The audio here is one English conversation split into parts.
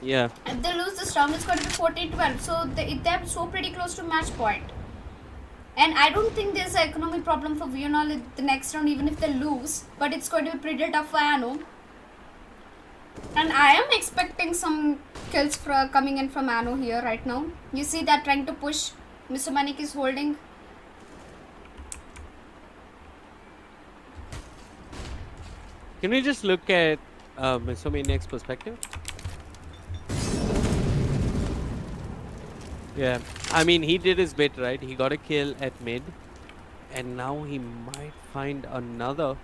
Yeah. If they lose this round, it's going to be 14-12. So they're so pretty close to match point. And I don't think there's an economic problem for Vionol in the next round, even if they lose. But it's going to be pretty tough for Anno. And I am expecting some kills coming in from Anno here right now. You see that trying to push. Mr. Manik is holding. Can we just look at Mr. Maniac's perspective? Yeah. I mean, he did his bit, right? He got a kill at mid. And now he might find another.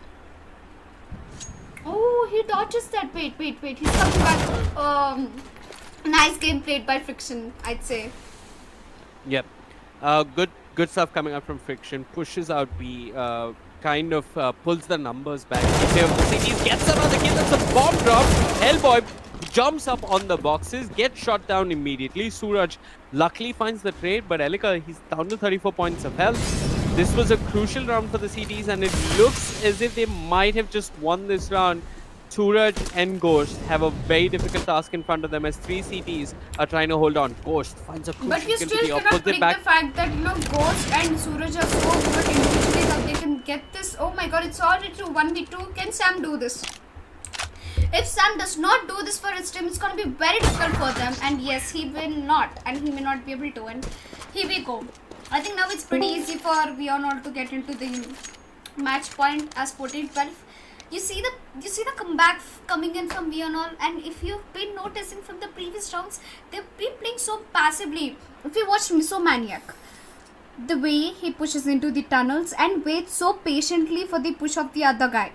Oh, he dodges that. Wait. He's coming back. Nice game played by Friction, I'd say. Yep. Good stuff coming out from Friction. Pushes out B. Kind of pulls the numbers back. Cities gets another kill. That's a bomb drop. Hellboy jumps up on the boxes, gets shot down immediately. Suraj luckily finds the trade, but Elica, he's down to 34 points of health. This was a crucial round for the CTs, and it looks as if they might have just won this round. Suraj and Ghost have a very difficult task in front of them as 3 CTs are trying to hold on. Ghost finds a crucial But you kill still to the cannot opposite predict back. the fact that Ghost and Suraj are so good individually that they can get this. Oh my god, it's already to 1v2. Can Sam do this? If Sam does not do this for his team, it's going to be very difficult for them. And yes, he will not. And he may not be able to. And here we go. I think now it's pretty easy for Vionol to get into the match point as 14-12. You see the comeback coming in from Vionol, and if you've been noticing from the previous rounds, they've been playing so passively. If you watch Misomaniac, the way he pushes into the tunnels and waits so patiently for the push of the other guy,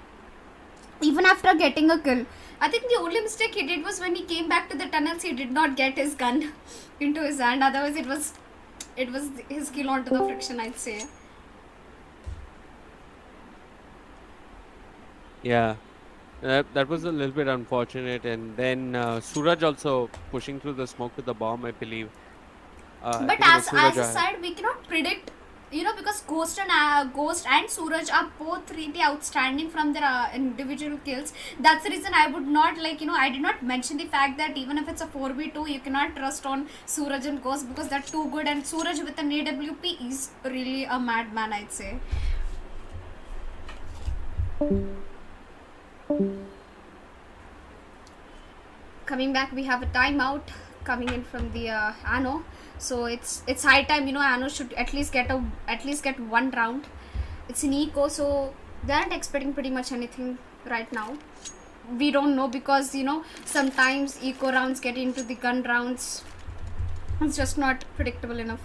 even after getting a kill. I think the only mistake he did was when he came back to the tunnels, he did not get his gun into his hand. Otherwise, it was his kill onto the Friction, I'd say. Yeah, that was a little bit unfortunate. And then Suraj also pushing through the smoke with the bomb, I believe. I But think it was as Suraj. a side, we cannot predict, because Ghost and Suraj are both really outstanding from their individual kills. That's the reason I would not I did not mention the fact that even if it's a 4v2, you cannot trust on Suraj and Ghost because they're too good. And Suraj with an AWP is really a madman, I'd say. Coming back, we have a timeout coming in from the Anno. So it's high time. Anno should at least get one round. It's an eco, so they aren't expecting pretty much anything right now. We don't know because sometimes eco rounds get into the gun rounds. It's just not predictable enough.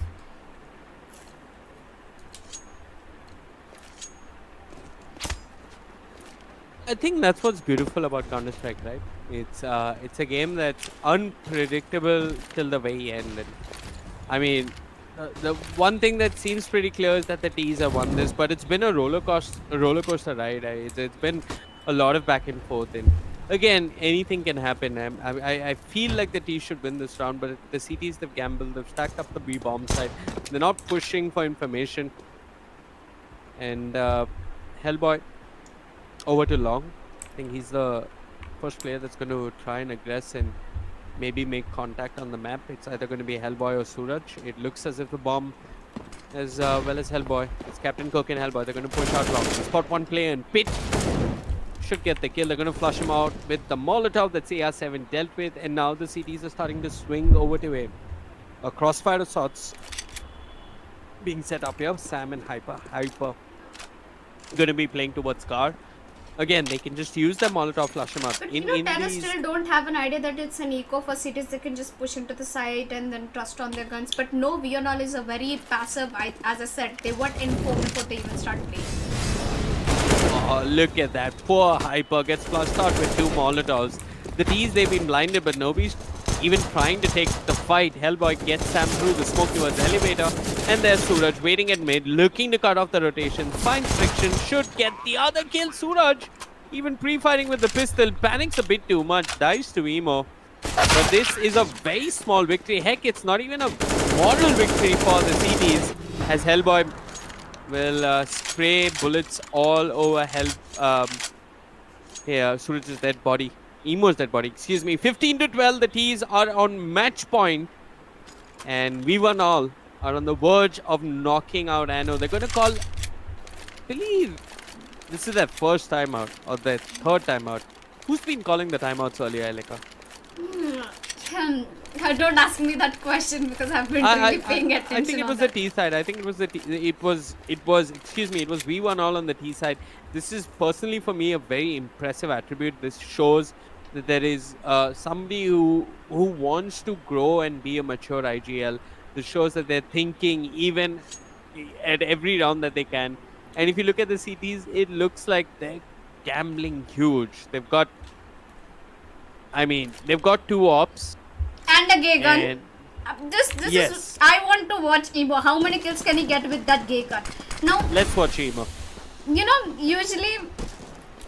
I think that's what's beautiful about Counter-Strike, right? It's a game that's unpredictable till the very end. And I mean, the one thing that seems pretty clear is that the T's have won this, but it's been a roller coaster ride. It's been a lot of back and forth, and again, anything can happen. I feel like the T's should win this round, but the CTs, they've gambled, they've stacked up the B bomb side. They're not pushing for information, and Hellboy over to Long. I think he's the first player that's going to try and aggress and maybe make contact on the map. It's either going to be Hellboy or Suraj. It looks as if the bomb, as well as Hellboy, it's Captain Cook and Hellboy. They're going to push out Long. Spot one player and Pit should get the kill. They're going to flush him out with the Molotov that AR7 dealt with, and now the CTs are starting to swing over to him. A crossfire of sorts being set up here. Sam and Hyper going to be playing towards Car. Again, they can just use the Molotov, flush him up. But Terra still don't have an idea that it's an eco for cities. They can just push into the site and then trust on their guns. But no, Vionol is a very passive. As I said, they want info before they even start playing. Oh, look at that. Poor Hyper gets flushed out with 2 Molotovs. The T's, they've been blinded, but nobody's even trying to take the fight. Hellboy gets Sam through the smoke towards the elevator. And there's Suraj waiting at mid, looking to cut off the rotation. Finds Friction, should get the other kill. Suraj, even pre-firing with the pistol, panics a bit too much, dies to Emo. But this is a very small victory. Heck, it's not even a moral victory for the CTs, as Hellboy will spray bullets all over Suraj's dead body. Emo's dead body, excuse me. 15 to 12, the T's are on match point. And V1 all are on the verge of knocking out Anno. They're going to call, I believe this is their first timeout or their third timeout. Who's been calling the timeouts earlier, Elica? Don't ask me that question because I've been really paying attention. I think it was the T side. I think it was the T. It was. Excuse me. It was V1 all on the T side. This is personally for me a very impressive attribute. This shows that there is somebody who wants to grow and be a mature IGL. This shows that they're thinking even at every round that they can. And if you look at the CTs, it looks like they're gambling huge. They've got. I mean, they've got 2 ops. And a gay gun. And This yes. is. I want to watch Emo. How many kills can he get with that gay gun? Now, let's watch Emo. You know, usually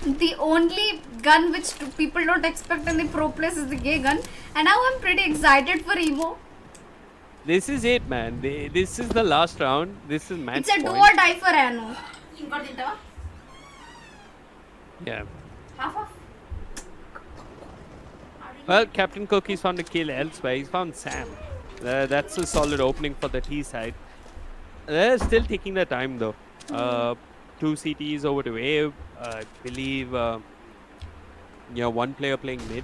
the only gun which people don't expect in the pro players is the gay gun. And now I'm pretty excited for Emo. This is it, man. This is the last round. This is match It's a do point. or die for Anno. Yeah. Half. Well, Captain Cook, he's found a kill elsewhere. He's found Sam. That's a solid opening for the T side. They're still taking their time, though. 2 CTs over to A. I believe, one player playing mid.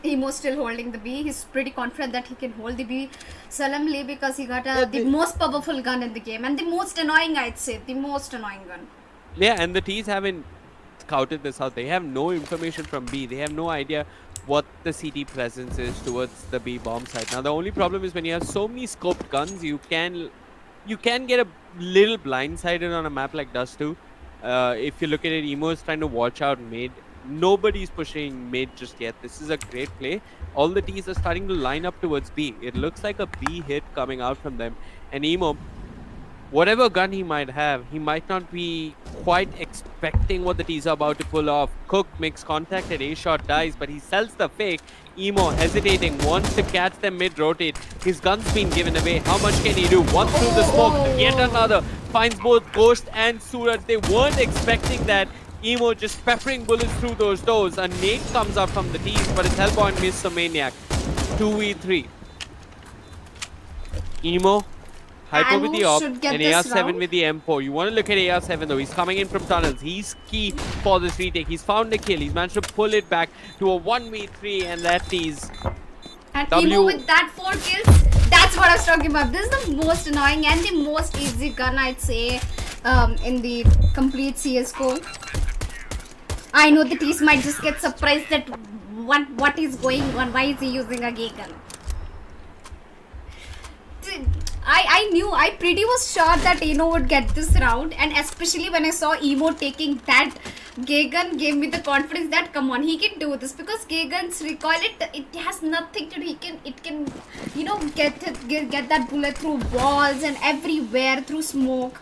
Emo's still holding the B. He's pretty confident that he can hold the B solemnly because he got the most powerful gun in the game. And the most annoying, I'd say. The most annoying gun. Yeah, and the T's haven't scouted this out. They have no information from B. They have no idea what the CT presence is towards the B bomb site. Now the only problem is when you have so many scoped guns, you can get a little blindsided on a map like Dust 2. If you look at it, Emo is trying to watch out mid. Nobody's pushing mid just yet. This is a great play. All the T's are starting to line up towards B. It looks like a B hit coming out from them. And Emo, whatever gun he might have, he might not be quite expecting what the T's are about to pull off. Cook makes contact and A shot dies, but he sells the fake. Emo hesitating, wants to catch them mid-rotate. His gun's been given away. How much can he do? One through the smoke, yet another. Finds both Ghost and Suraj. They weren't expecting that. Emo just peppering bullets through those doors. A nade comes up from the T's, but it's Hellboy and Miss the Maniac. 2v3. Emo hyper with the op and AR7 with the M4. You want to look at AR7 though. He's coming in from tunnels. He's key for this retake. He's found a kill. He's managed to pull it back to a 1v3 and that is And Emo with that 4 kills, that's what I was talking about. This is the most annoying and the most easy gun, I'd say, in the complete CSGO. I know the T's might just get surprised that what is going on. Why is he using a gay gun? I pretty was sure that Eno would get this round, and especially when I saw Emo taking that gay gun, gave me the confidence that come on, he can do this, because gay guns recoil, it has nothing to do. It can get that bullet through walls and everywhere through smoke.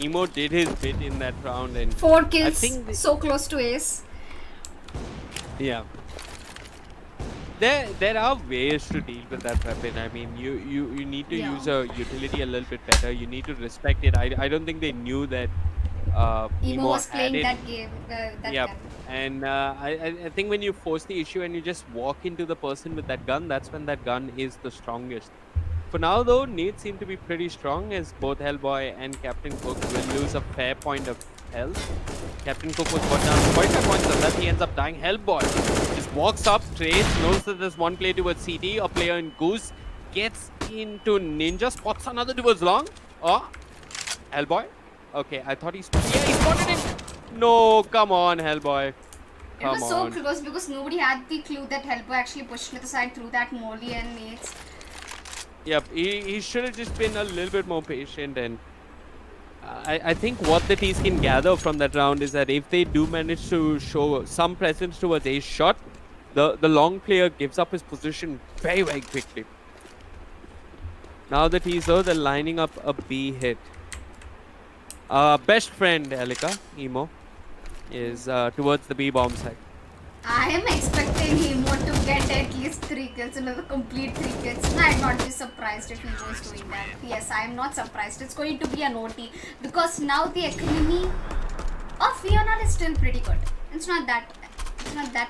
Emo did his bit in that round and 4 kills, so close to ace. Yeah. There are ways to deal with that weapon. I mean, you need to use a utility a little bit better. You need to respect it. I don't think they knew that Emo was playing that game. Yeah, and I think when you force the issue and you just walk into the person with that gun, that's when that gun is the strongest. For now though, nades seem to be pretty strong as both Hellboy and Captain Cook will lose a fair point of health. Captain Cook was got down quite a points of health. He ends up dying. Hellboy just walks up, trades, knows that there's one player towards CT, a player in Goose, gets into Ninja, spots another towards Long. Oh, Hellboy. Okay, I thought he spotted him. No, come on, Hellboy. It was so close because nobody had the clue that Hellboy actually pushed to the side through that molly and nades. Yep, he should have just been a little bit more patient, and I think what the T's can gather from that round is that if they do manage to show some presence towards a shot, the long player gives up his position very, very quickly. Now the T's though, they're lining up a B hit. Best friend Elica, Emo, is towards the B bomb side. I am expecting Emo to get at least 3 kills, another complete 3 kills. And I'd not be surprised if Emo is doing that. Yes, I am not surprised. It's going to be an OT because now the economy of Fiona is still pretty good. It's not that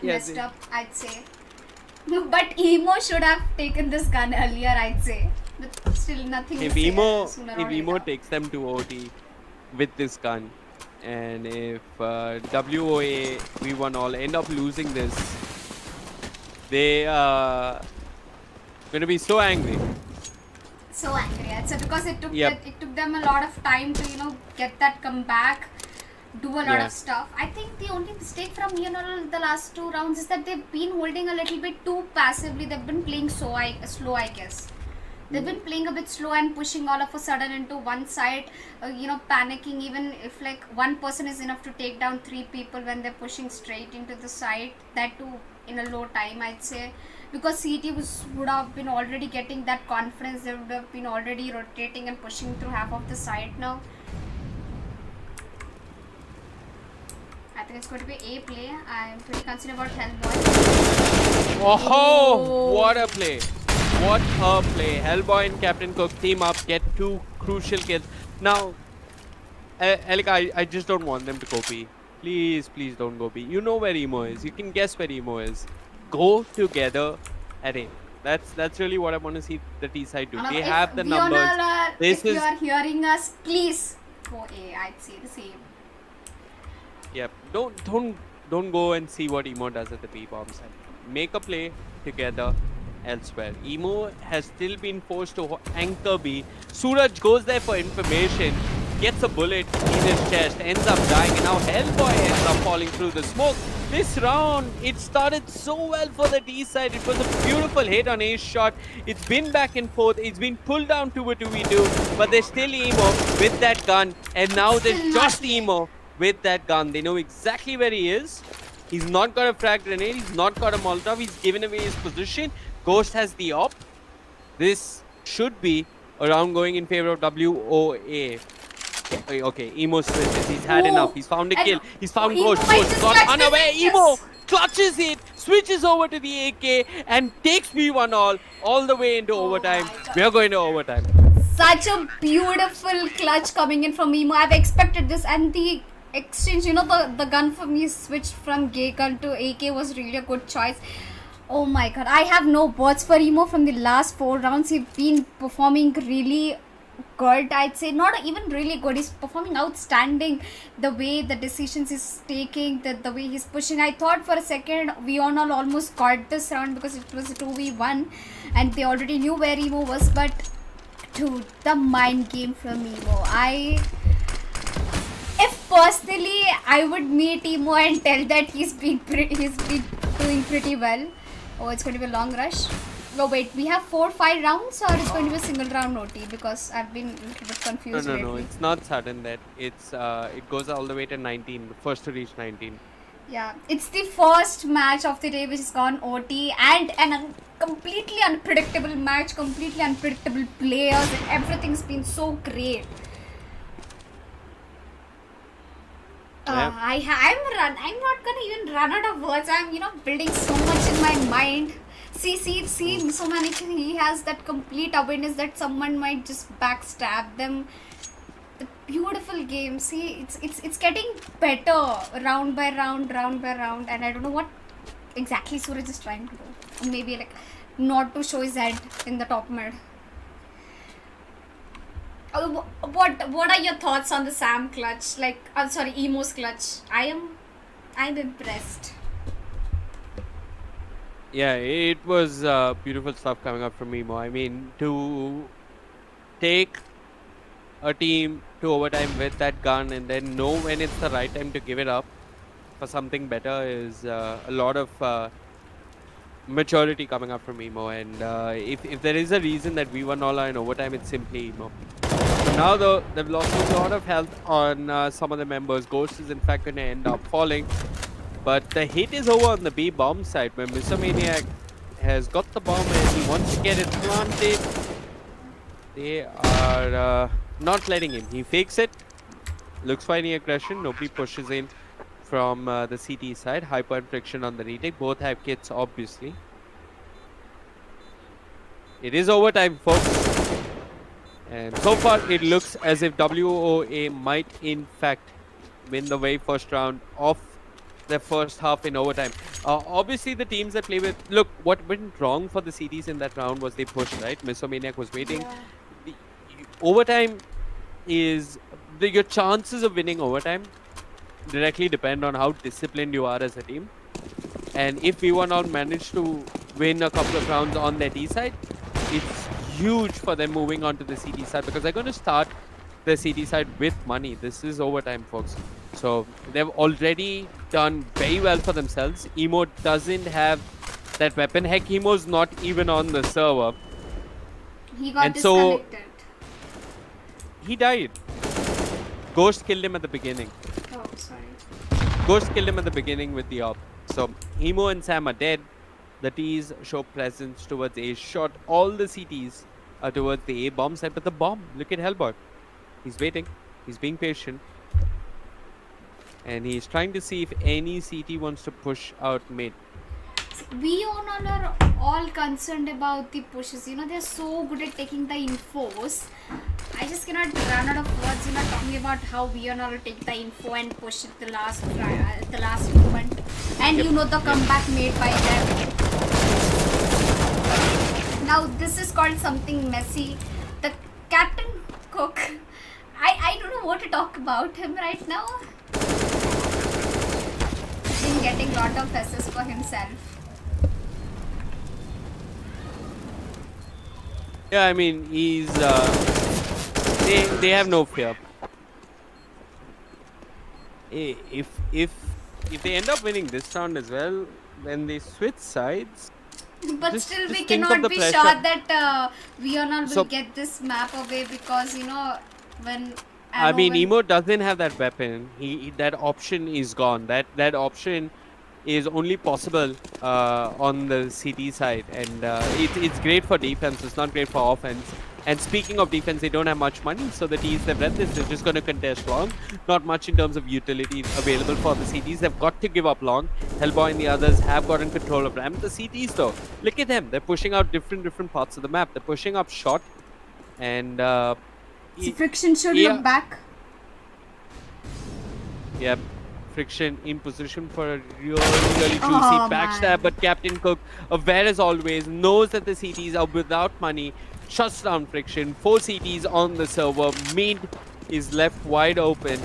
Yeah, messed up, I'd say. But Emo should have taken this gun earlier, I'd say. But still, nothing if is Emo sooner if or Emo later. takes them to OT with this gun, and if WOA V1 all end up losing this, they gonna be so angry. So angry, I'd say, because it took Yep. it took them a lot of time to get that comeback, do a lot Yeah. of stuff. I think the only mistake from the last 2 rounds is that they've been holding a little bit too passively. They've been playing slow, I guess. They've been playing a bit slow and pushing all of a sudden into one side, panicking even if like one person is enough to take down 3 people when they're pushing straight into the side, that too in a low time, I'd say. Because CT would have been already getting that confidence, they would have been already rotating and pushing through half of the side now. I think it's going to be A play. I'm pretty concerned about Hellboy. Oh, what a play! What a play! Hellboy and Captain Cook team up, get 2 crucial kills. Now, Elica, I just don't want them to go B. Please, please don't go B. You know where Emo is. You can guess where Emo is. Go together at A. That's really what I want to see the T side do. They have the numbers. If you are hearing us, please go A. I'd say the same. Yep. Don't go and see what Emo does at the B bomb side. Make a play together elsewhere. Emo has still been forced to anchor B. Suraj goes there for information, gets a bullet in his chest, ends up dying, and now Hellboy ends up falling through the smoke. This round, it started so well for the D side. It was a beautiful hit on A's shot. It's been back and forth. It's been pulled down to a 2v2, but there's still Emo with that gun, and now there's just Emo with that gun. They know exactly where he is. He's not got a frag grenade. He's not got a Molotov. He's given away his position. Ghost has the op. This should be a round going in favor of WOA. Okay, Emo switches. He's had enough. He's found a kill. He's found Ghost. Ghost got unaware. Emo clutches it, switches over to the AK, and takes V1 all the way into overtime. We are going to overtime. Such a beautiful clutch coming in from Emo. I've expected this, and the exchange, the gun for me switched from gay gun to AK was really a good choice. Oh my god, I have no words for Emo from the last 4 rounds. He's been performing really good, I'd say. Not even really good, he's performing outstanding. The way the decisions he's taking, the way he's pushing. I thought for a second Veonal almost got this round because it was a 2v1 and they already knew where Emo was, but dude, the mind game from Emo. If personally I would meet Emo and tell that he's been doing pretty well. Oh, it's going to be a long rush. Oh wait, we have 4-5 rounds, or it's going to be a single round OT, because I've been a little bit confused lately. No, it's not sudden that it's it goes all the way to 19, the first to reach 19. Yeah, it's the first match of the day which has gone OT, and a completely unpredictable match, completely unpredictable players, and everything's been so great. I'm not gonna even run out of words. I'm building so much in my mind. See, so many. He has that complete awareness that someone might just backstab them. The beautiful game. See, it's getting better round by round, and I don't know what exactly Suraj is trying to do. Maybe like not to show his head in the top mid. What are your thoughts on the Sam clutch? Emo's clutch. I'm impressed. Yeah, it was beautiful stuff coming up from Emo. I mean, to take a team to overtime with that gun and then know when it's the right time to give it up for something better is a lot of maturity coming up from Emo. And if there is a reason that we won all in overtime, it's simply Emo. So now though, they've lost a lot of health on some of the members. Ghost is in fact going to end up falling. But the hit is over on the B bomb side, where Mr. Maniac has got the bomb and he wants to get it planted. They are not letting him. He fakes it. Looks for any aggression. Nobody pushes in. from the CT side. Hyper and Friction on the retake. Both have kits, obviously. It is overtime, folks. And so far, it looks as if WOA might, in fact, win the very first round of the first half in overtime. Obviously, the teams that play with... Look, what went wrong for the CTs in that round was they pushed, right? Misomaniac was waiting. Yeah. Overtime is... your chances of winning overtime directly depend on how disciplined you are as a team. And if V1 managed to win a couple of rounds on their D side, it's huge for them moving on to the CT side because they're going to start the CT side with money. This is overtime, folks. So they've already done very well for themselves. Emo doesn't have that weapon. Heck, Emo's not even on the server. He got And so disconnected. he died. Ghost killed him at the beginning. Oh, sorry. Ghost killed him at the beginning with the op. So Emo and Sam are dead. The T's show presence towards A shot. All the CTs are towards the A bomb side, but the bomb, look at Hellboy. He's waiting. He's being patient. And he's trying to see if any CT wants to push out mid. We are all concerned about the pushes. You know, they're so good at taking the infos. I just cannot run out of words, you know, talking about how we are take the info and push at the last moment. And Yep. you know the comeback made by them. Now this is called something messy. The Captain Cook. I don't know what to talk about him right now. He's been getting lot of assists for himself. Yeah, I mean, he's... they have no fear. If they end up winning this round as well, then they switch sides. But Just- still, just we think of cannot the be pressure. sure that Vional will So- get this map away because, you know, when... I mean, when- Emo doesn't have that weapon. That option is gone. That option is only possible on the CT side, and it's great for defense. It's not great for offense. And speaking of defense, they don't have much money, so the T's they've read this. They're just going to contest long. Not much in terms of utility available for the CTs. They've got to give up long. Hellboy and the others have gotten control of ramp. The CTs though, look at them. They're pushing out different parts of the map. They're pushing up short, and Friction should yeah. look back. yeah, Friction in position for a really juicy Oh, backstab, man. but Captain Cook, aware as always, knows that the CTs are without money, shuts down Friction. 4 CTs on the server, mid is left wide open,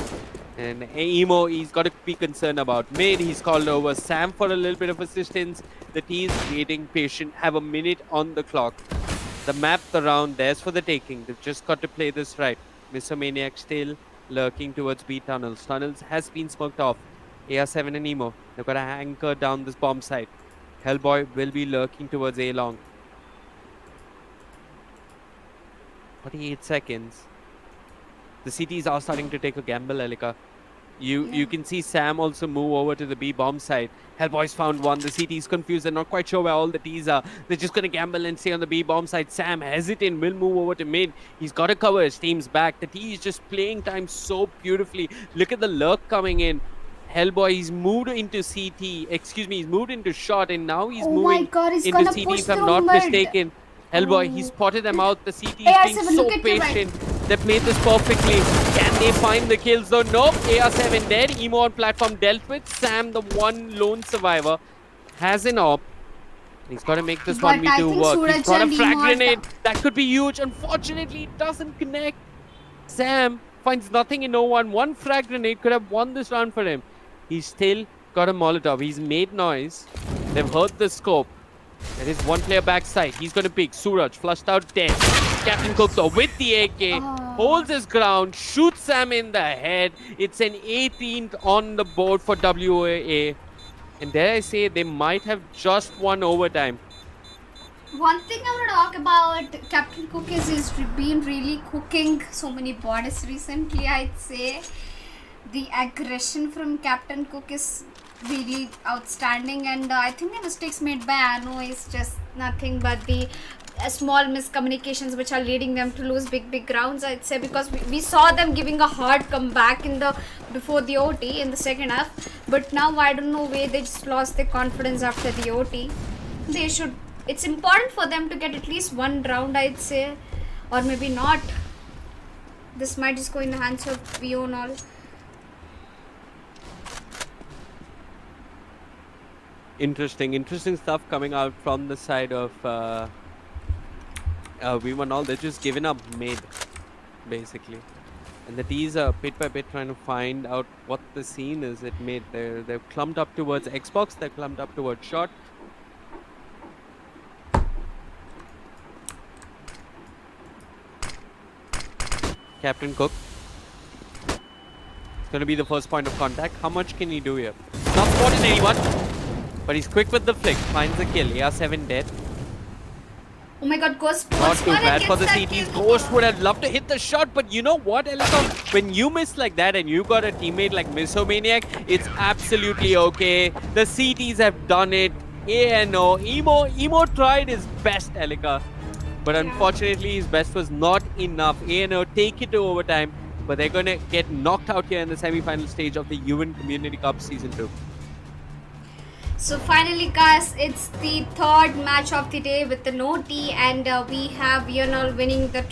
and Emo, he's got to be concerned about mid. He's called over Sam for a little bit of assistance. The T is waiting patient, have a minute on the clock. The map, the round, there's for the taking. They've just got to play this right. Misomaniac still lurking towards B tunnels. Tunnels has been smoked off. AR7 and Emo, they've got to anchor down this bomb site. Hellboy will be lurking towards A long. 48 seconds. The CTs are starting to take a gamble, Elica. You can see Sam also move over to the B bomb side. Hellboy's found one. The CT's confused. They're not quite sure where all the T's are. They're just going to gamble and stay on the B bomb side. Sam, hesitant, will move over to mid. He's got to cover his team's back. The T is just playing time so beautifully. Look at the lurk coming in. Hellboy, he's moved into CT. Excuse me, he's moved into short, and now he's Oh my moving God, he's into gonna CT push if I'm through not mid. mistaken. Hellboy, he Oh. spotted them out. The CT is AR7, being so look at you, right. patient. They played this perfectly. Can they find the kills though? Nope. AR7 dead. Emo on platform dealt with. Sam, the one lone survivor, has an op. He's got to make this But I 1v2 think work. Suraj He's got a and frag Emo are grenade. down. That could be huge. Unfortunately, it doesn't connect. Sam finds nothing in no one. One frag grenade could have won this round for him. He's still got a Molotov. He's made noise. They've heard the scope. There is one player backside. He's going to pick. Suraj flushed out dead. Captain Cook though with the AK. Holds his ground. Shoots Sam in the head. It's an 18th on the board for WAA. And dare I say, they might have just won overtime. One thing I want to talk about Captain Cook is he's been really cooking so many bodies recently, I'd say. The aggression from Captain Cook is really outstanding, and I think the mistakes made by Anu is just nothing but the small miscommunications which are leading them to lose big rounds, I'd say, because we saw them giving a hard comeback before the OT in the second half, but now I don't know why they just lost their confidence after the OT. It's important for them to get at least one round, I'd say, or maybe not. This might just go in the hands of Vional. Interesting stuff coming out from the side of Vional. They're just giving up mid, basically. And the D's are bit by bit trying to find out what the scene is at mid. They're clumped up towards Xbox, they're clumped up towards short. Captain Cook. It's going to be the first point of contact. How much can he do here? Not spotting anyone, but he's quick with the flick. Finds the kill. AR7 dead. Oh my god, Ghost. Not too bad for the CTs. Ghost would have loved to hit the shot, but you know what, Elica? When you miss like that and you got a teammate like Misomaniac, it's absolutely okay. The CTs have done it. ANO. Emo tried his best, Elica. But unfortunately, his best was not enough. ANO take it to overtime, but they're going to get knocked out here in the semi-final stage of the Yuvin Community Cup Season 2. So finally, guys, it's the third match of the day with the no T, and we have Vional winning the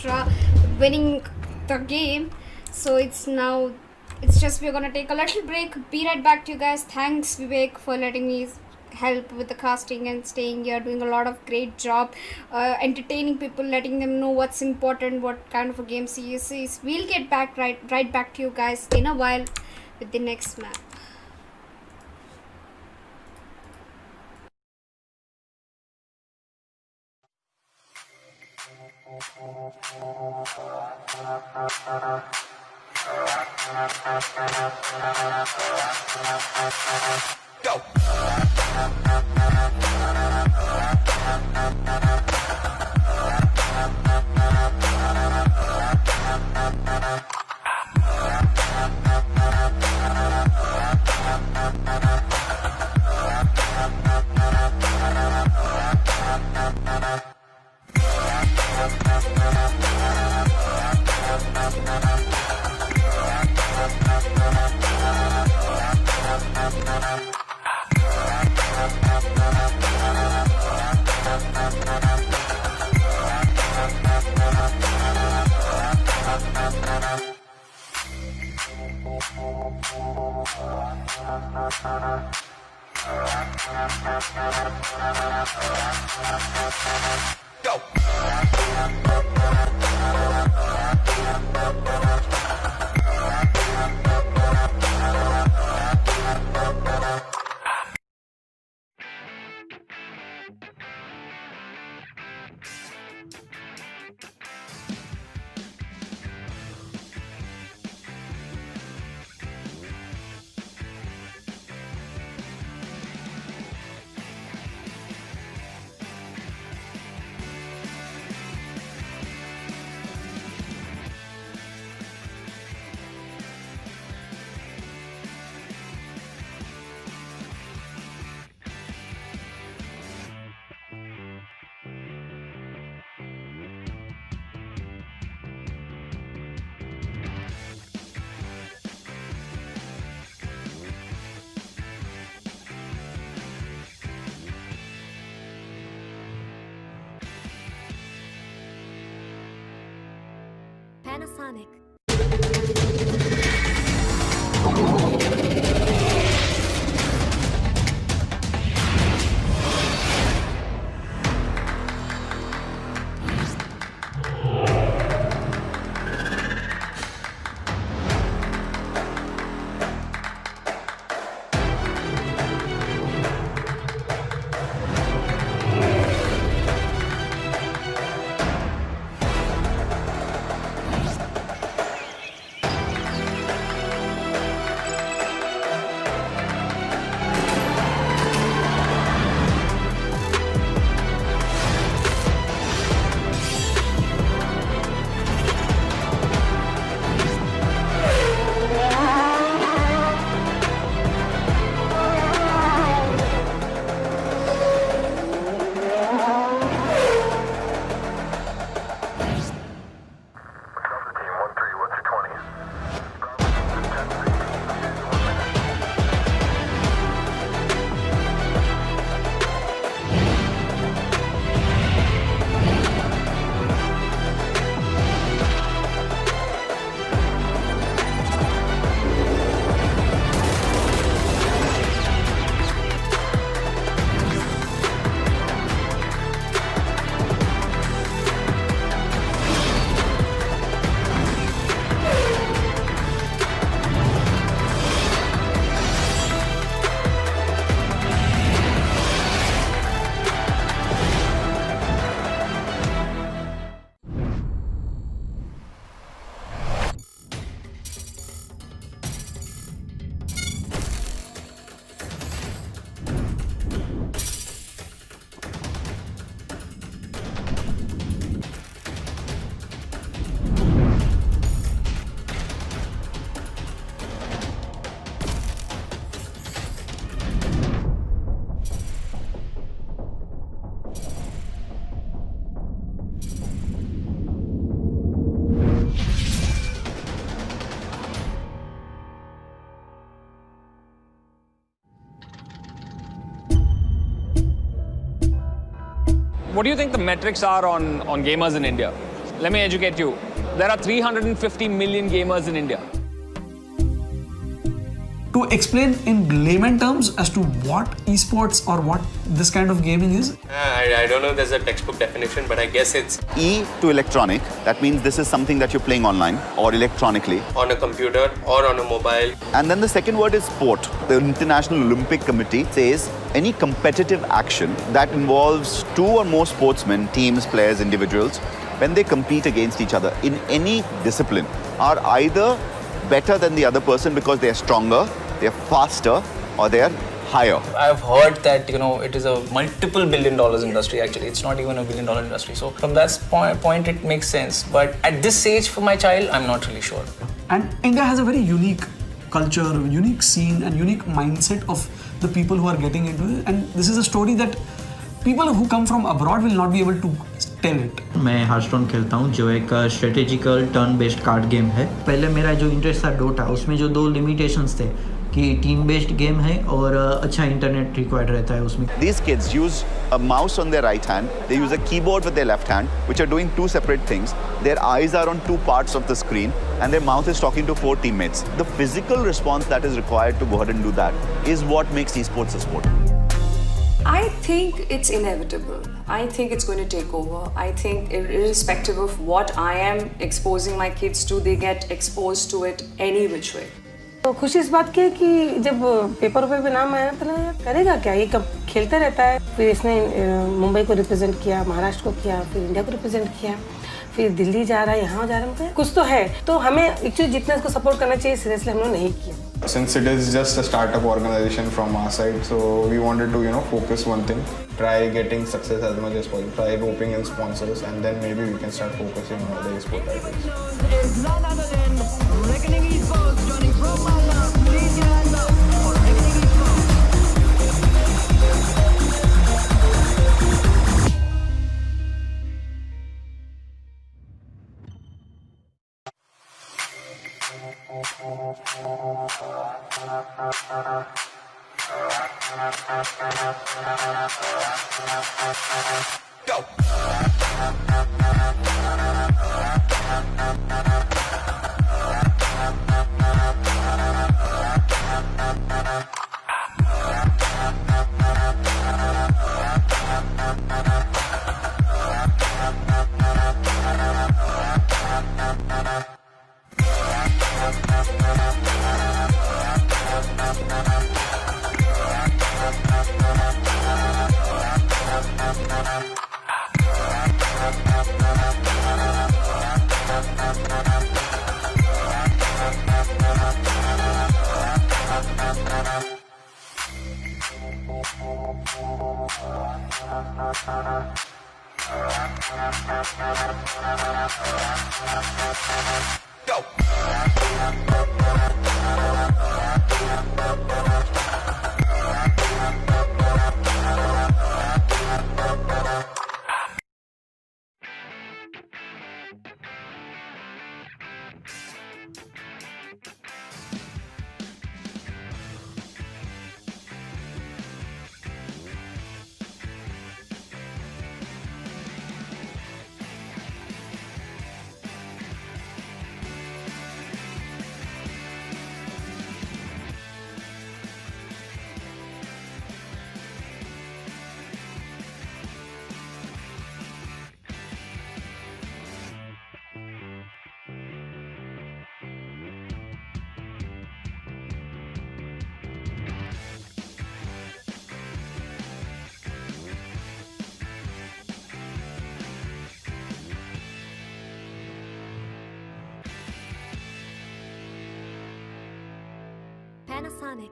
game. So we're gonna take a little break. Be right back to you guys. Thanks, Veewake, for letting me help with the casting and staying here, doing a lot of great job, entertaining people, letting them know what's important, what kind of a game CS is. We'll get back right back to you guys in a while with the next map. Go! Go! Panasonic. What do you think the metrics are on gamers in India? Let me educate you. There are 350 million gamers in India. To explain in layman terms as to what esports or what this kind of gaming is? I don't know if there's a textbook definition, but I guess it's E to electronic. That means this is something that you're playing online or electronically. on a computer or on a mobile. And then the second word is sport. The International Olympic Committee says any competitive action that involves two or more sportsmen, teams, players, individuals, when they compete against each other in any discipline, are either better than the other person because they are stronger, they are faster, or they are higher. I've heard that, it is a multiple $billion industry actually. It's not even a $1 billion industry. So from that point, it makes sense. But at this age for my child, I'm not really sure. And India has a very unique culture, unique scene and unique mindset of the people who are getting into it. And this is a story that people who come from abroad will not be able to tell it. मैं हार्टस्टोन खेलता हूँ जो एक strategical turn based card game है. पहले मेरा जो interest था डोटा, उसमें जो दो लिमिटेशंस थे कि टीम बेस्ड गेम है और अच्छा इंटरनेट रिक्वायर्ड रहता है उसमें. These kids use a mouse on their right hand, they use a keyboard with their left hand, which are doing two separate things. Their eyes are on two parts of the screen and their mouth is talking to four teammates. The physical response that is required to go ahead and do that is what makes esports a sport. I think it's inevitable. I think it's going to take over. I think irrespective of what I am exposing my kids to, they get exposed to it any which way. तो खुशी इस बात की है कि जब paper पे नाम आया ना तो यार करेगा क्या, ये कब खेलता रहता है. फिर इसने मुंबई को रिप्रेजेंट किया, महाराष्ट्र को किया, फिर इंडिया को रिप्रेजेंट किया, फिर दिल्ली जा रहा है, यहाँ जा रहा है. मतलब कुछ तो है. तो हमें एक्चुअली जितना इसको सपोर्ट करना चाहिए सीरियसली हम लोग नहीं किया. Since it is just a startup organization from our side, so we wanted to focus one thing, try getting success as much as possible, try roping in sponsors, and then maybe we can start focusing on other esport titles. Go. Panasonic.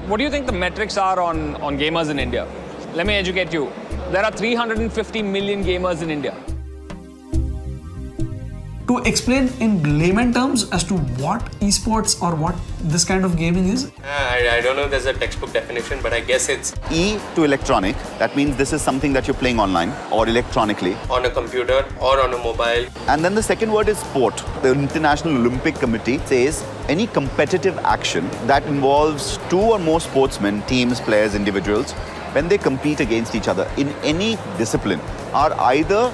What do you think the metrics are on gamers in India? Let me educate you. There are 350 million gamers in India. To explain in layman terms as to what esports or what this kind of gaming is? I don't know there's a textbook definition, but I guess it's E to electronic, that means this is something that you're playing online or electronically. on a computer or on a mobile. And then the second word is sport. The International Olympic Committee says any competitive action that involves two or more sportsmen, teams, players, individuals, when they compete against each other in any discipline, are either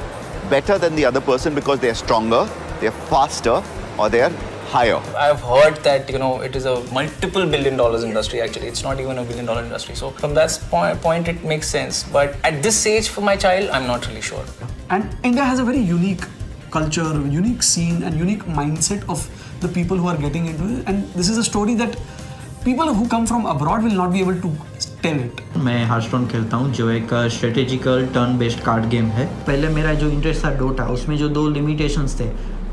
better than the other person because they're stronger, they're faster, or they're higher. I've heard that it is a multiple $billion industry. Actually, it's not even a $1 billion industry. So from that point, it makes sense. But at this age for my child, I'm not really sure. And India has a very unique culture, unique scene, and unique mindset of the people who are getting into it. And this is a story that people who come from abroad will not be able to tell it. मैं हार्टस्टोन खेलता हूँ जो एक strategical turn based card game है। पहले मेरा जो interest था डोटा, उसमें जो दो लिमिटेशंस थे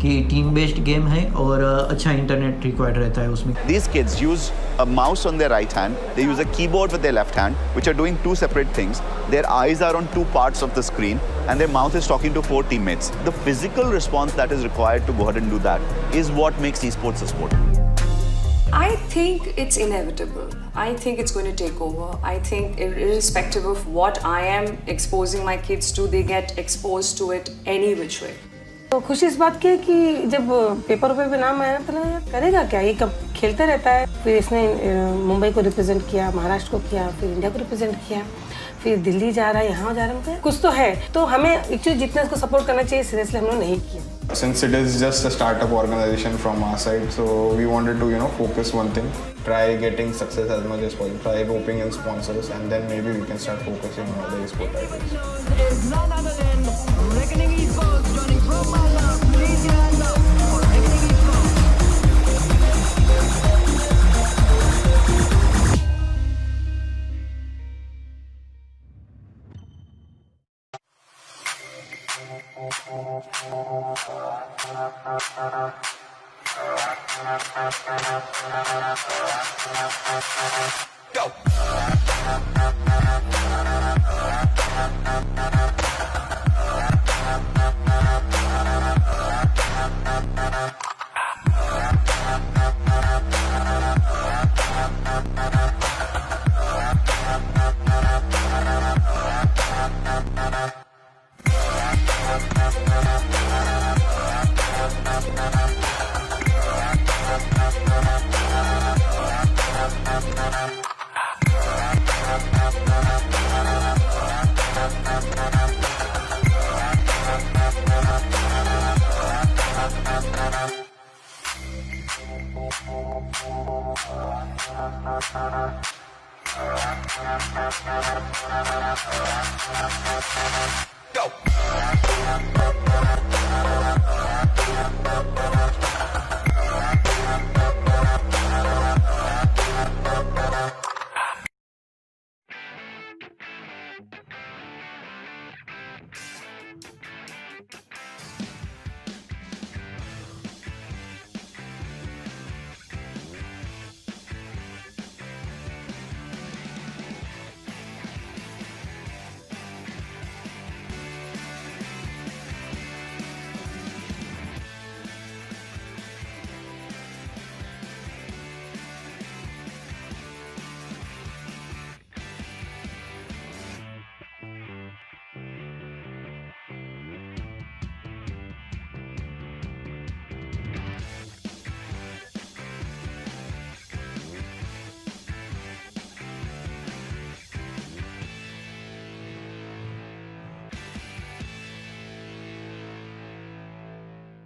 कि टीम बेस्ड गेम है और अच्छा इंटरनेट रिक्वायर्ड रहता है उसमें। These kids use a mouse on their right hand, they use a keyboard with their left hand, which are doing two separate things. Their eyes are on two parts of the screen and their mouth is talking to four teammates. The physical response that is required to go ahead and do that is what makes esports a sport. I think it's inevitable. I think it's going to take over. I think irrespective of what I am exposing my kids to, they get exposed to it any which way. तो खुशी इस बात की है कि जब paper पे नाम आया तो यार करेगा क्या, ये कब खेलते रहता है। फिर इसने मुंबई को रिप्रेजेंट किया, महाराष्ट्र को किया, फिर इंडिया को रिप्रेजेंट किया, फिर दिल्ली जा रहा है, यहाँ जा रहा है, कुछ तो है। तो हमें एक्चुअली जितना इसको सपोर्ट करना चाहिए सीरियसली हम लोग नहीं किया। Since it is just a startup organization from our side, so we wanted to focus one thing, try getting success as much as possible, try roping in sponsors, and then maybe we can start focusing on other esport titles. Go.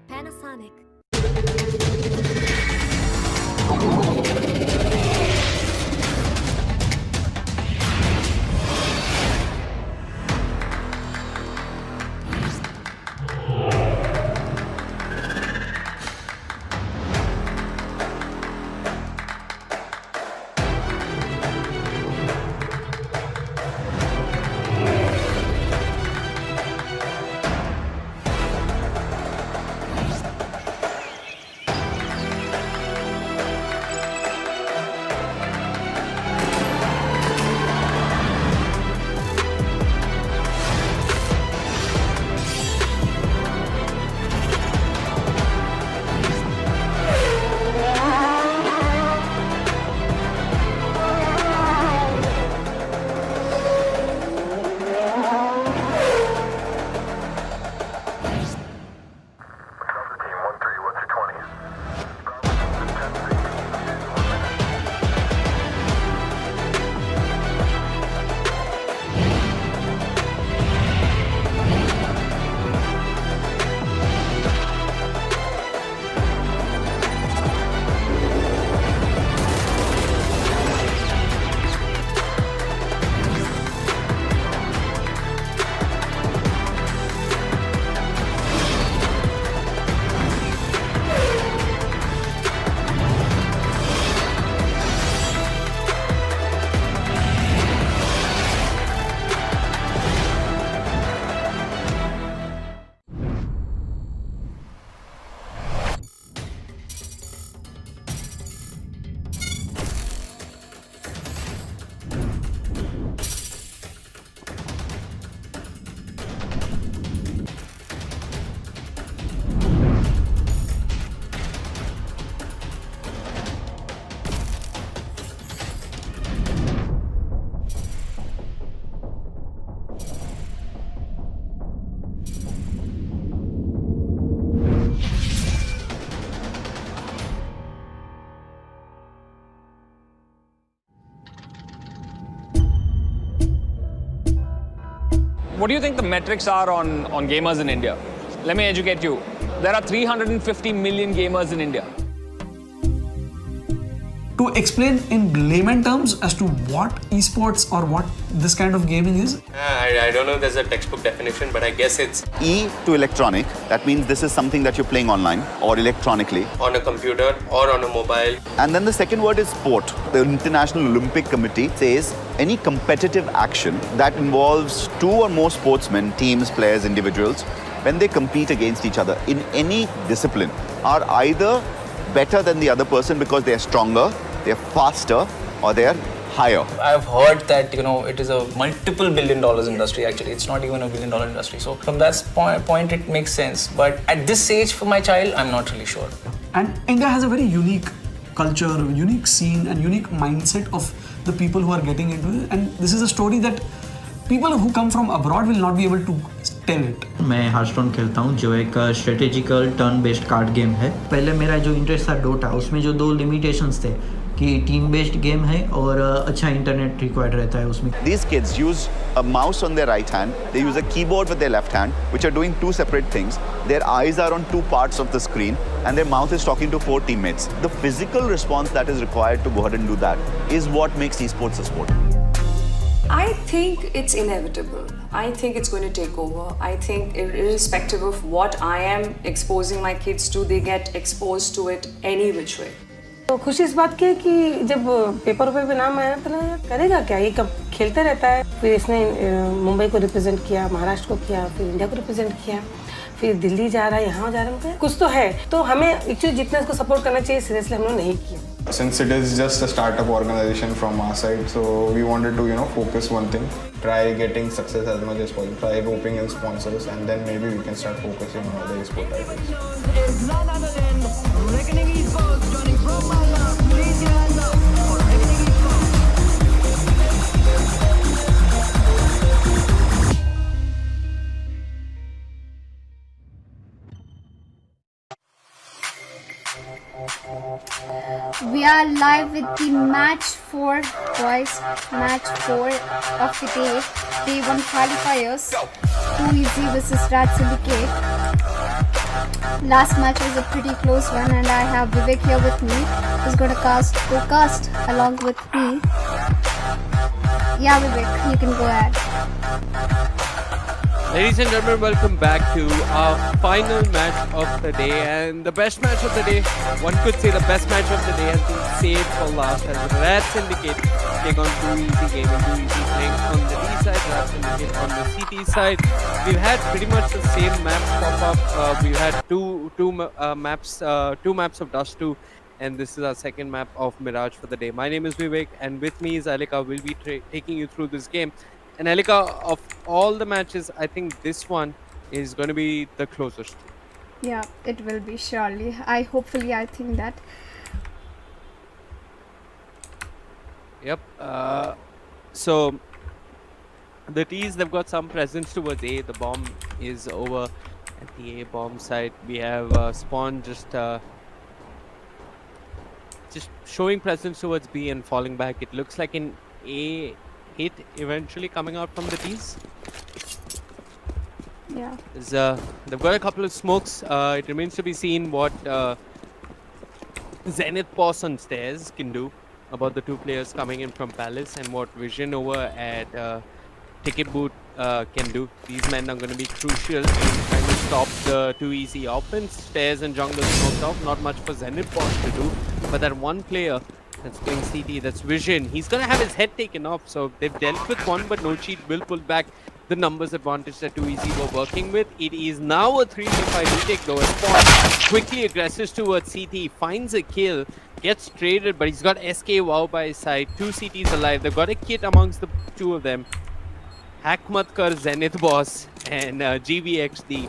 Panasonic. What do you think the metrics are on gamers in India? Let me educate you. There are 350 million gamers in India. To explain in layman terms as to what esports or what this kind of gaming is? I don't know there's a textbook definition, but I guess it's E to electronic, that means this is something that you're playing online or electronically. on a computer or on a mobile. And then the second word is sport. The International Olympic Committee says any competitive action that involves two or more sportsmen, teams, players, individuals, when they compete against each other in any discipline, are either better than the other person because they're stronger, they're faster, or they're higher. I've heard that it is a multiple $1 billion industry. Actually, it's not even a $1 billion industry. So from that point, it makes sense. But at this age for my child, I'm not really sure. And India has a very unique culture, unique scene, and unique mindset of the people who are getting into it. And this is a story that people who come from abroad will not be able to tell it. मैं हार्टस्टोन खेलता हूँ जो एक strategical turn based card game है. पहले मेरा जो interest था डोटा, उसमें जो दो लिमिटेशंस थे कि टीम बेस्ड गेम है और अच्छा इंटरनेट रिक्वायर्ड रहता है उसमें. These kids use a mouse on their right hand, they use a keyboard with their left hand, which are doing two separate things. Their eyes are on two parts of the screen and their mouth is talking to four teammates. The physical response that is required to go ahead and do that is what makes esports a sport. I think it's inevitable. I think it's going to take over. I think irrespective of what I am exposing my kids to, they get exposed to it any which way. तो खुशी इस बात की है कि जब paper पे नाम आया तो ना करेगा क्या, ये कब खेलता रहता है. फिर इसने मुंबई को रिप्रेजेंट किया, महाराष्ट्र को किया, फिर इंडिया को रिप्रेजेंट किया, फिर दिल्ली जा रहा है, यहाँ जा रहा है, कुछ तो है. तो हमें एक्चुअली जितना इसको सपोर्ट करना चाहिए सीरियसली हम लोग नहीं किया. Since it is just a startup organization from our side, so we wanted to focus one thing, try getting success as much as possible, try roping in sponsors, and then maybe we can start focusing on other esport titles. We are live with the match 4, boys. Match 4 of the day. Day 1 qualifiers. Too Easy versus Syndicate. Last match was a pretty close one, and I have Veewake here with me, who's going to cast along with me. Yeah, Veewake, you can go ahead. Ladies and gentlemen, welcome back to our final match of the day, and the best match of the day, one could say the best match of the day, has been saved for last as Rat Syndicate take on Too Easy Gaming. Too Easy playing on the D side, Rat Syndicate on the CT side. We've had pretty much the same maps pop up. We've had two maps of Dust 2, and this is our second map of Mirage for the day. My name is Veewake, and with me is Elica. We'll be taking you through this game. And Elica, of all the matches, I think this one is going to be the closest. Yeah, it will be surely. I think that. Yep. So the T's, they've got some presence towards A. The bomb is over at the A bomb side. We have Spawn just showing presence towards B and falling back. It looks like an A hit eventually coming out from the T's. Yeah. They've got a couple of smokes. It remains to be seen what Zenith Boss on stairs can do about the two players coming in from Palace, and what Vision over at Ticket Boot can do. These men are going to be crucial in trying to stop the Too Easy offense. Stairs and jungle smoked off. Not much for Zenith Boss to do, but that one player that's playing CT, that's Vision, he's going to have his head taken off. So they've dealt with one, but No Cheat will pull back the numbers advantage that Too Easy were working with. It is now a 3v5 retake though. Spawn quickly aggresses towards CT, finds a kill, gets traded, but he's got SK Wow by his side. Two CTs alive. They've got a kit amongst the two of them. Hakmatkar, Zenith Boss, and GVXD.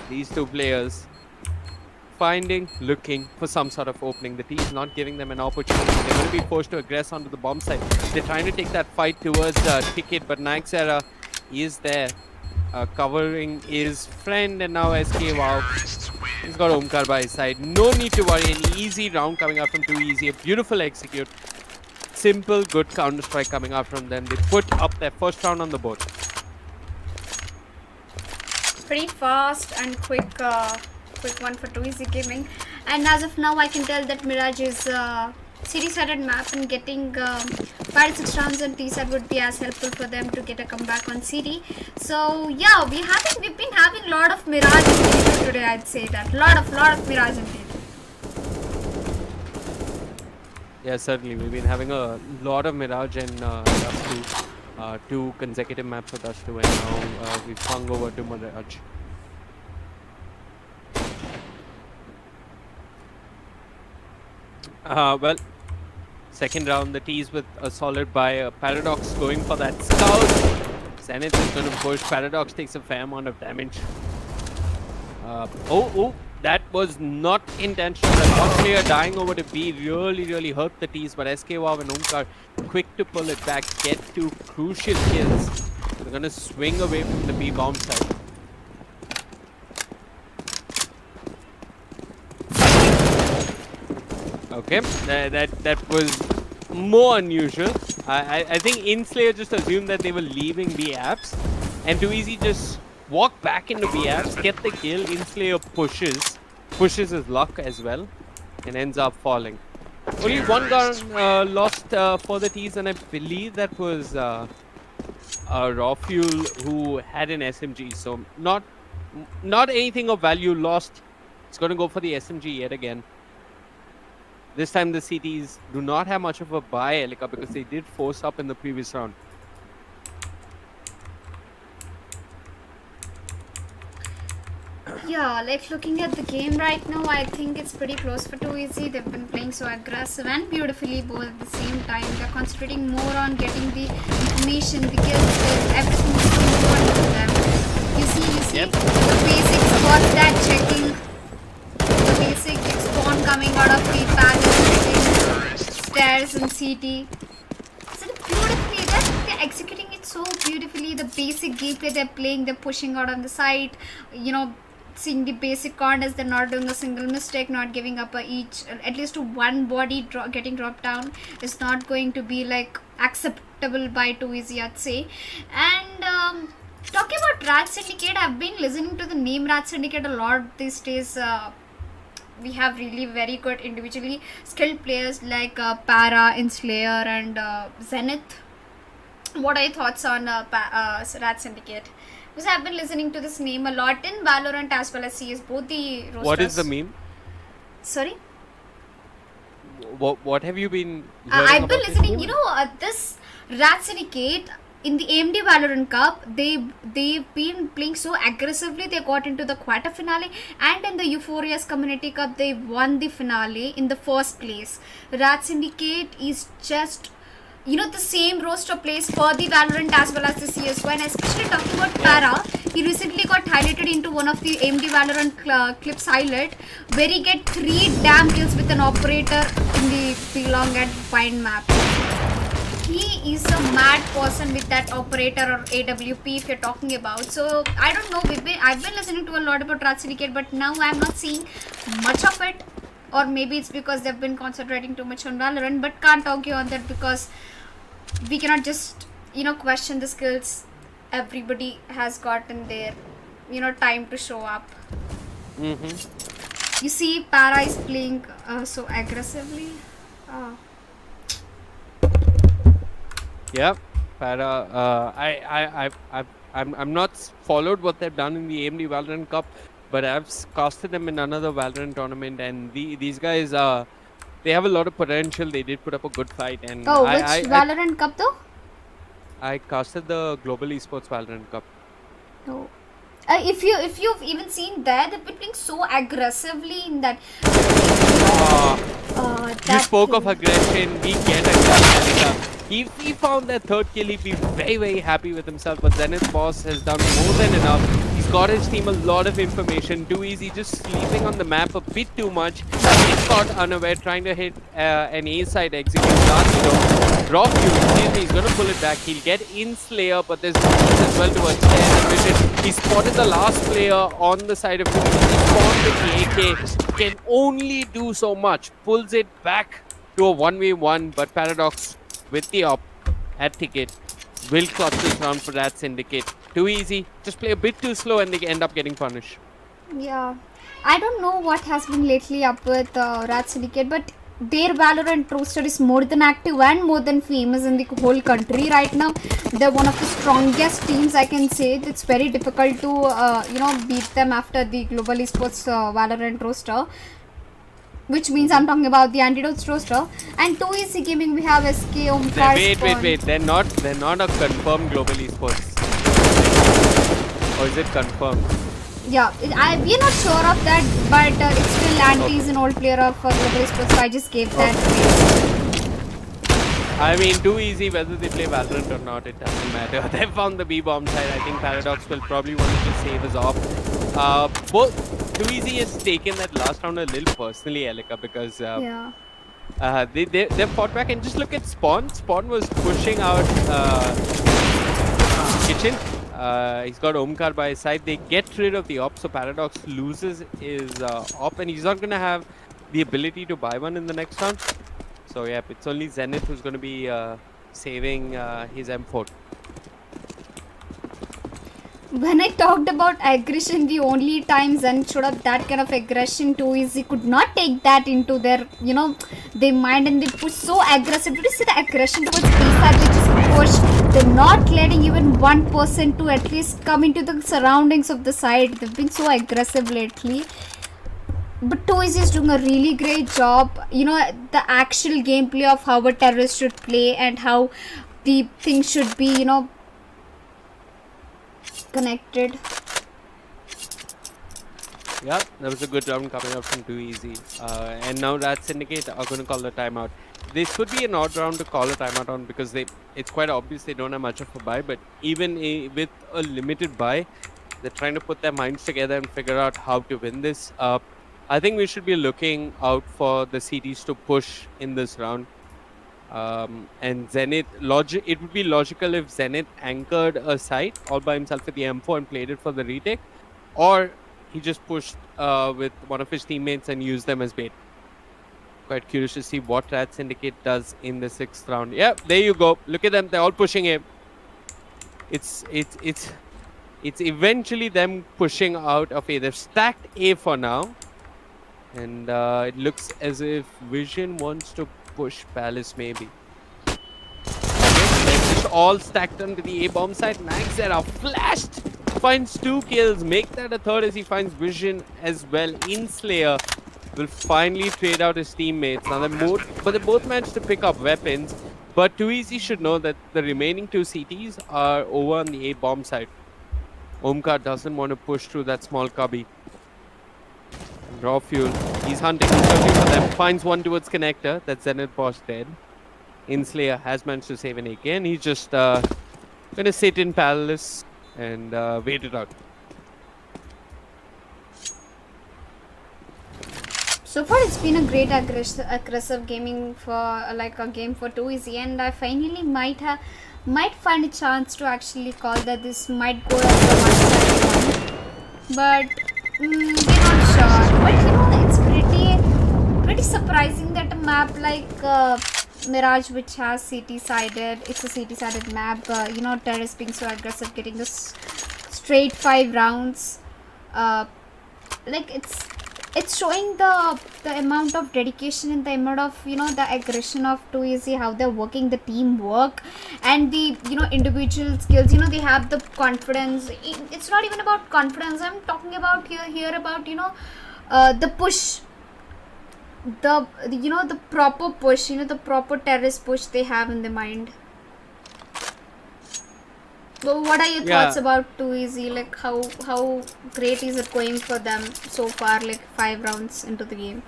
These two players looking for some sort of opening. The team is not giving them an opportunity. They're going to be forced to aggress onto the bomb side. They're trying to take that fight towards Ticket, but Naxera is there covering his friend, and now SK Wow. He's got Omkar by his side. No need to worry. An easy round coming out from Too Easy. A beautiful execute. Simple, good counter strike coming out from them. They put up their first round on the board. Pretty fast and quick one for 2EZ Gaming. And as of now, I can tell that Mirage is series-sided map, and getting 5 to 6 rounds on T-side would be as helpful for them to get a comeback on CD. So yeah, we've been having a lot of Mirage in T2 today. I'd say that lot of Mirage in T2. Yeah, certainly. We've been having a lot of Mirage and Dust 2, 2 consecutive maps for Dust 2, and now we've swung over to Mirage. Well, second round, the T's with a solid buy. Paradox going for that scout. Zenith is going to push. Paradox takes a fair amount of damage. That was not intentional. That one player dying over to B really hurt the T's, but SK Wow and Omkar quick to pull it back, get 2 crucial kills. They're going to swing away from the B bomb side. Okay, that was more unusual. I think Inslayer just assumed that they were leaving B apps, and 2EZ just walk back into B apps, get the kill. Inslayer pushes his luck as well, and ends up falling. Only one gun lost for the T's, and I believe that was Raw Fuel, who had an SMG. So not anything of value lost. It's going to go for the SMG yet again. This time the CTs do not have much of a buy, Elica, because they did force up in the previous round. Yeah, like looking at the game right now, I think it's pretty close for 2EZ. They've been playing so aggressive and beautifully both at the same time. They're concentrating more on getting the information, the kills, everything is so important to them. You see, Yep. The basic spot that checking, the basic spawn coming out of the path, stairs and CT. So beautifully, they're executing it so beautifully. The basic gameplay they're playing, they're pushing out on the side, you know, seeing the basic corners. They're not doing a single mistake, not giving up at least one body getting dropped down is not going to be like acceptable by 2EZ, I'd say. And talking about Rat Syndicate, I've been listening to the name Rat Syndicate a lot these days. We have really very good individually skilled players like Para, Inslayer and Zenith. What are your thoughts on Rat Syndicate? Because I've been listening to this name a lot in Valorant as well as CS, both the rosters. What is the meme? Sorry? What have you been I've been listening, you know, this Rat Syndicate in the AMD Valorant Cup, they've been playing so aggressively. They got into the quarter finale, and in the Euphoria's Community Cup, they won the finale in the first place. Rat Syndicate is just, you know, the same roster plays for the Valorant as well as the CSGO. And especially talking about Para, he recently got highlighted into one of the AMD Valorant clips highlight, where he get 3 damn kills with an operator in the Belong and Find map. He is a mad person with that operator or AWP if you're talking about. So I don't know, I've been listening to a lot about Rat Syndicate, but now I'm not seeing much of it. Or maybe it's because they've been concentrating too much on Valorant, but can't argue on that because we cannot just, you know, question the skills. Everybody has gotten their, you know, time to show up. You see, Para is playing so aggressively. Yeah, Para. I'm not followed what they've done in the AMD Valorant Cup, but I've casted them in another Valorant tournament, and these guys they have a lot of potential. They did put up a good fight, and which Valorant Cup though? I casted the Global Esports Valorant Cup. Oh. If you've even seen that, they've been playing so aggressively in that. You spoke of aggression. We get aggression. If he found that third kill, he'd be very happy with himself. But Zenith boss has done more than enough. He's got his team a lot of information. 2EZ just sleeping on the map a bit too much. He's caught unaware, trying to hit an A-side execute. Raw Fuel, he's going to pull it back. He'll get in Slayer, but there's moves as well towards there. He spotted the last player on the side of 2EZ. He spawned with the AK. Can only do so much. Pulls it back to a 1v1, but Paradox with the op at ticket will clutch this round for that Syndicate. too easy. Just play a bit too slow and they end up getting punished. Yeah, I don't know what has been lately up with Rat Syndicate, but their Valorant roster is more than active and more than famous in the whole country right now. They're one of the strongest teams, I can say. It's very difficult to beat them after the Global Esports Valorant roster, which means I'm talking about the Antidotes roster. And 2EC Gaming, we have SK, Omkar, Wait. They're not a confirmed global esports. Or is it confirmed? Yeah, we're not sure of that, but it's still Anti is an old player of Global Esports, so I just gave that. I mean, too easy whether they play Valorant or not, it doesn't matter. They found the B bomb side. I think Paradox will probably want to just save us off. Too easy has taken that last round a little personally, Elica, because they fought back. And just look at Spawn. Spawn was pushing out Kitchen. He's got Omkar by his side. They get rid of the op, so Paradox loses his op, and he's not going to have the ability to buy one in the next round. So yeah, it's only Zenith who's going to be saving his M4. When I talked about aggression, the only time Zen showed up that kind of aggression too is he could not take that into their, their mind, and they push so aggressive. Did you see the aggression towards B-side? They just push. They're not letting even one person to at least come into the surroundings of the side. They've been so aggressive lately. But 2EC is doing a really great job. The actual gameplay of how a terrorist should play and how the things should be, connected. Yeah, that was a good round coming up from 2EC. And now Rat Syndicate are going to call the timeout. This would be an odd round to call a timeout on because it's quite obvious they don't have much of a buy. But even with a limited buy, they're trying to put their minds together and figure out how to win this. I think we should be looking out for the CTs to push in this round. And Zenith, it would be logical if Zenith anchored a site all by himself with the M4 and played it for the retake, or he just pushed with one of his teammates and used them as bait. Quite curious to see what Rat Syndicate does in the 6th round. Yeah, there you go. Look at them. They're all pushing him. It's eventually them pushing out of A. They've stacked A for now. And it looks as if Vision wants to push Palace maybe. Okay, they're just all stacked onto the A bomb side. Naxera flashed. Finds 2 kills. Make that a 3rd as he finds Vision as well. Inslayer will finally trade out his teammates. Now they both managed to pick up weapons. But 2EC should know that the remaining 2 CTs are over on the A bomb side. Omkar doesn't want to push through that small cubby. Raw fuel. He's hunting. He's searching for them. Finds one towards connector. That's Zenith Boss dead. Inslayer has managed to save an AK, and he's just gonna sit in Palace and wait it out. So far, it's been a great aggressive gaming for like a game for 2EC, and I finally might find a chance to actually call that this might go as a one-sided one, but we're not sure. But it's pretty surprising that a map like Mirage, which has CT-sided, it's a CT-sided map. Terrorists being so aggressive, getting this straight 5 rounds. It's showing the amount of dedication and the amount of the aggression of 2EC, how they're working the teamwork and the individual skills. They have the confidence. It's not even about confidence. I'm talking about here about the push, the proper push, the proper terrorist push they have in the mind. So what are your thoughts about 2EC? Like how great is it going for them so far, like 5 rounds into the game?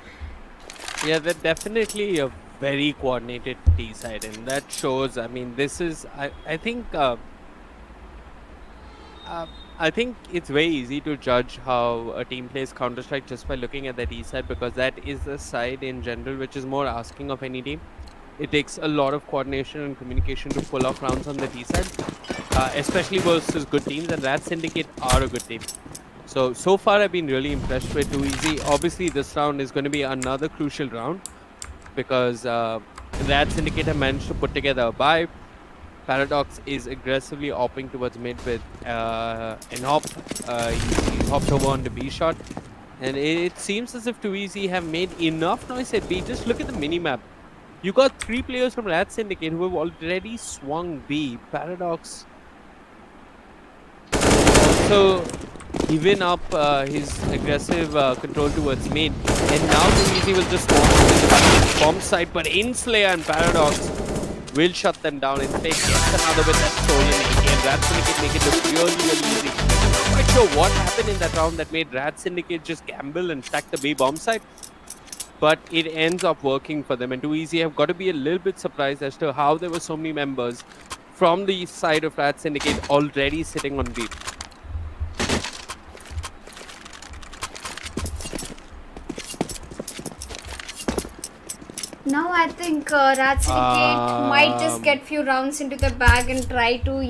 Yeah, they're definitely a very coordinated T side, and that shows. I mean, this is I think it's very easy to judge how a team plays Counter-Strike just by looking at the T side, because that is the side in general which is more asking of any team. It takes a lot of coordination and communication to pull off rounds on the T side, especially versus good teams, and Rat Syndicate are a good team. So far I've been really impressed with 2EC. Obviously this round is going to be another crucial round because Rat Syndicate have managed to put together a buy. Paradox is aggressively hopping towards mid with an hop. He's hopped over on the B shot. And it seems as if 2easy have made enough noise at B. Just look at the minimap. You got 3 players from Rat Syndicate who have already swung B. Paradox also given up his aggressive control towards main. And now 2easy will just walk to the bomb side. But Inslayer and Paradox will shut them down. Inslayer gets another with that stolen AK. And Rat Syndicate make it look really easy. I'm not quite sure what happened in that round that made Rat Syndicate just gamble and stack the B bomb side. But it ends up working for them. And 2easy have got to be a little bit surprised as to how there were so many members from the side of Rat Syndicate already sitting on B. Now I think Rat Syndicate might just get few rounds into the bag and try to,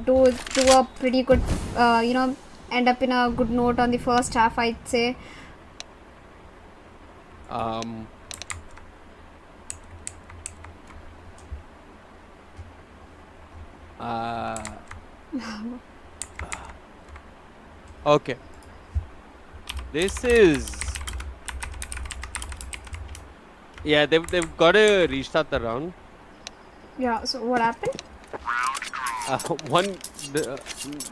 do a pretty good, end up in a good note on the first half, I'd say. Okay. This is... Yeah, they've got to restart the round. Yeah, so what happened? The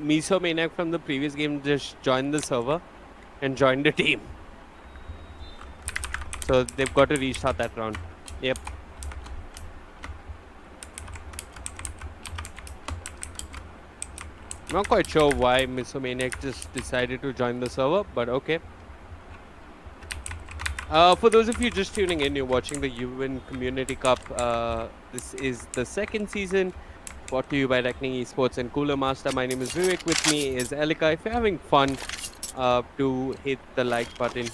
Miso Maniac from the previous game just joined the server and joined the team. So they've got to restart that round. Yep. Not quite sure why Miso Maniac just decided to join the server, but okay. For those of you just tuning in, you're watching the Yuvin Community Cup. This is the second season, brought to you by Reckoning Esports and Cooler Master. My name is Veewake. With me is Elica. If you're having fun, do hit the like button.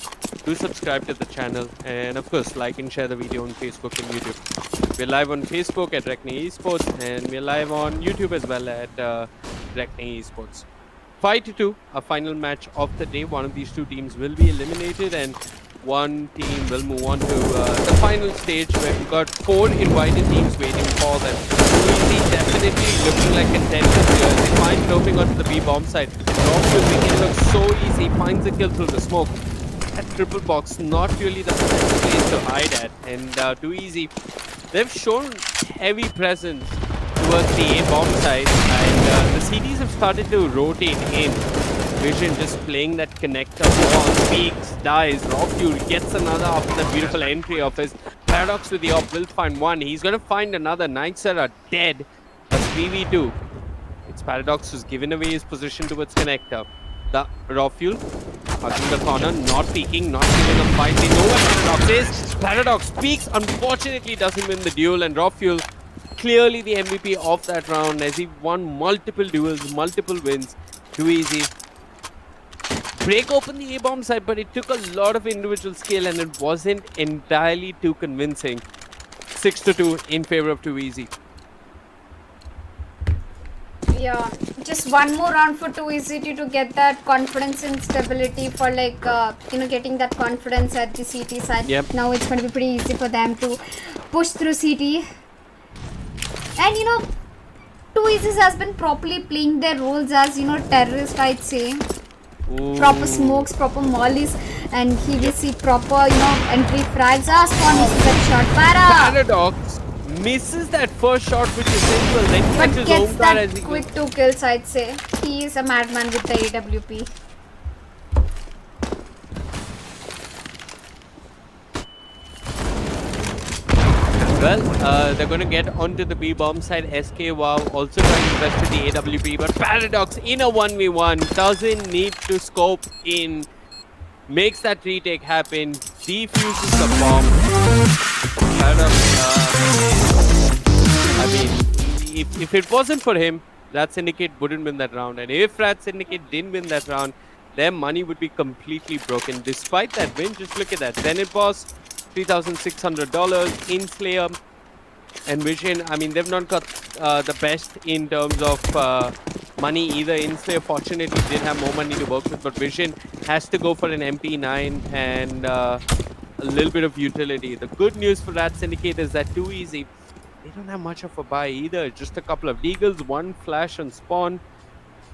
Do subscribe to the channel. And of course, like and share the video on Facebook and YouTube. We're live on Facebook at Reckoning Esports. And we're live on YouTube as well at Reckoning Esports. 5-2, a final match of the day. One of these two teams will be eliminated. And one team will move on to the final stage where we've got 4 invited teams waiting for them. 2easy definitely looking like contenders here. They find roping onto the B bomb side. Rockwood making it look so easy. Finds a kill through the smoke. That triple box, not really the best place to hide at. And 2easy, they've shown heavy presence towards the A bomb side. And the CDs have started to rotate in. Vision just playing that connector, wall, peaks, dies, Rockfuel gets another after that beautiful entry of his. Paradox with the op will find one. He's going to find another. Knights are dead. A 3v2. It's Paradox who's given away his position towards connector. The Rockfuel hugging the corner, not peeking, not giving a fight. They know where Paradox is. Paradox peeks, unfortunately doesn't win the duel, and Rockfuel clearly the MVP of that round as he won multiple duels, multiple wins. 2easy. Break open the A-bomb side, but it took a lot of individual skill and it wasn't entirely too convincing. 6-2 in favor of 2easy. Yeah, just one more round for 2easy to get that confidence and stability for getting that confidence at the CT side. Yep. Now it's going to be pretty easy for them to push through CT. And 2easy has been properly playing their roles as terrorist, I'd say. Ooh. Proper smokes, proper mollies, and he will see proper, entry frags. Spawn misses that shot. Paradox misses that first shot, which is simple. Then he But catches gets Omkar that as he quick 2 kills, I'd say. He is a madman with the AWP. Well, they're going to get onto the B bomb side. SK Wow also trying to best with the AWP, but Paradox in a 1v1 doesn't need to scope in. Makes that retake happen. Defuses the bomb. Paradox, I mean, if it wasn't for him, Rat Syndicate wouldn't win that round. And if Rat Syndicate didn't win that round, their money would be completely broken. Despite that win, just look at that. Zenith Boss, $3,600, Inslayer and Vision. I mean, they've not got the best in terms of money either. Inslayer fortunately did have more money to work with, but Vision has to go for an MP9 and a little bit of utility. The good news for Rat Syndicate is that 2easy, they don't have much of a buy either. Just a couple of deagles, one flash on spawn.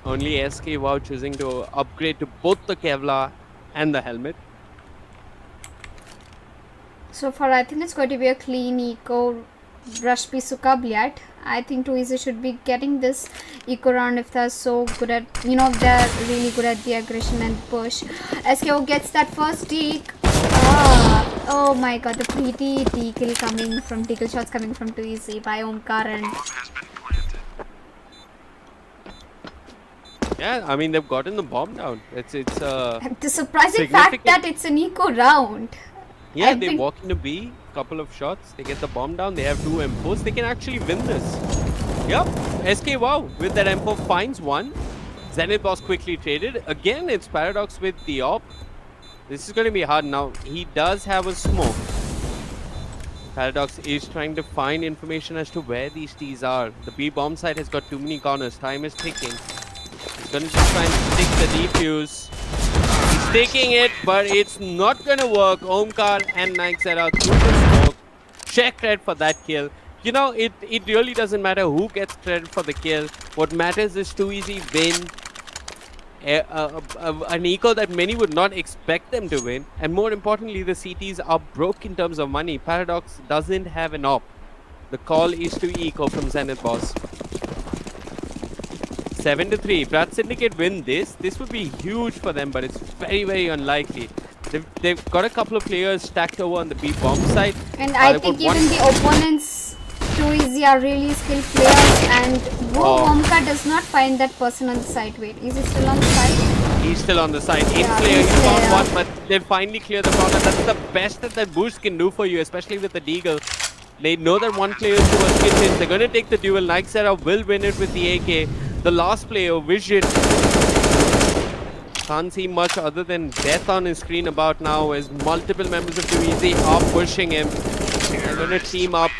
Only SK WoW choosing to upgrade to both the Kevlar and the helmet. So far, I think it's going to be a clean eco rush by Sukabliat. I think Too Easy should be getting this eco round if they're so good at, you know, they're really good at the aggression and push. SKO gets that first deek. Oh my god, the pretty deagle coming from deagle shots coming from Too Easy by Omkar and. Yeah, I mean they've gotten the bomb down. It's the surprising fact that it's an eco round. Yeah, they walk into B, couple of shots, they get the bomb down, they have 2 M4s, they can actually win this. Yep, SK WoW with that M4 finds one. Zenith Boss quickly traded. Again, it's Paradox with the op. This is going to be hard now. He does have a smoke. Paradox is trying to find information as to where these T's are. The B bomb site has got too many corners. Time is ticking. He's going to just try and stick the defuse. He's taking it, but it's not going to work. Omkar and Nixera through the smoke. Check credit for that kill. You know, it really doesn't matter who gets credit for the kill. What matters is Too Easy win. An eco that many would not expect them to win. And more importantly, the CTs are broke in terms of money. Paradox doesn't have an op. The call is to eco from Zenith Boss. 7-3. If Syndicate win this would be huge for them, but it's very, very unlikely. They've got a couple of players stacked over on the B bomb side. And I think even the opponents Too Easy are really skilled players, and Omkar does not find that person on the side. Wait, is he still on the side? He's still on the side. It's clear, he's found one, but they finally clear the corner. That's the best that boost can do for you, especially with the deagle. They know that one player is towards kitchens. They're going to take the duel. Nixera will win it with the AK. The last player, Vision, can't see much other than death on his screen about now as multiple members of Too Easy are pushing him. They're going to team up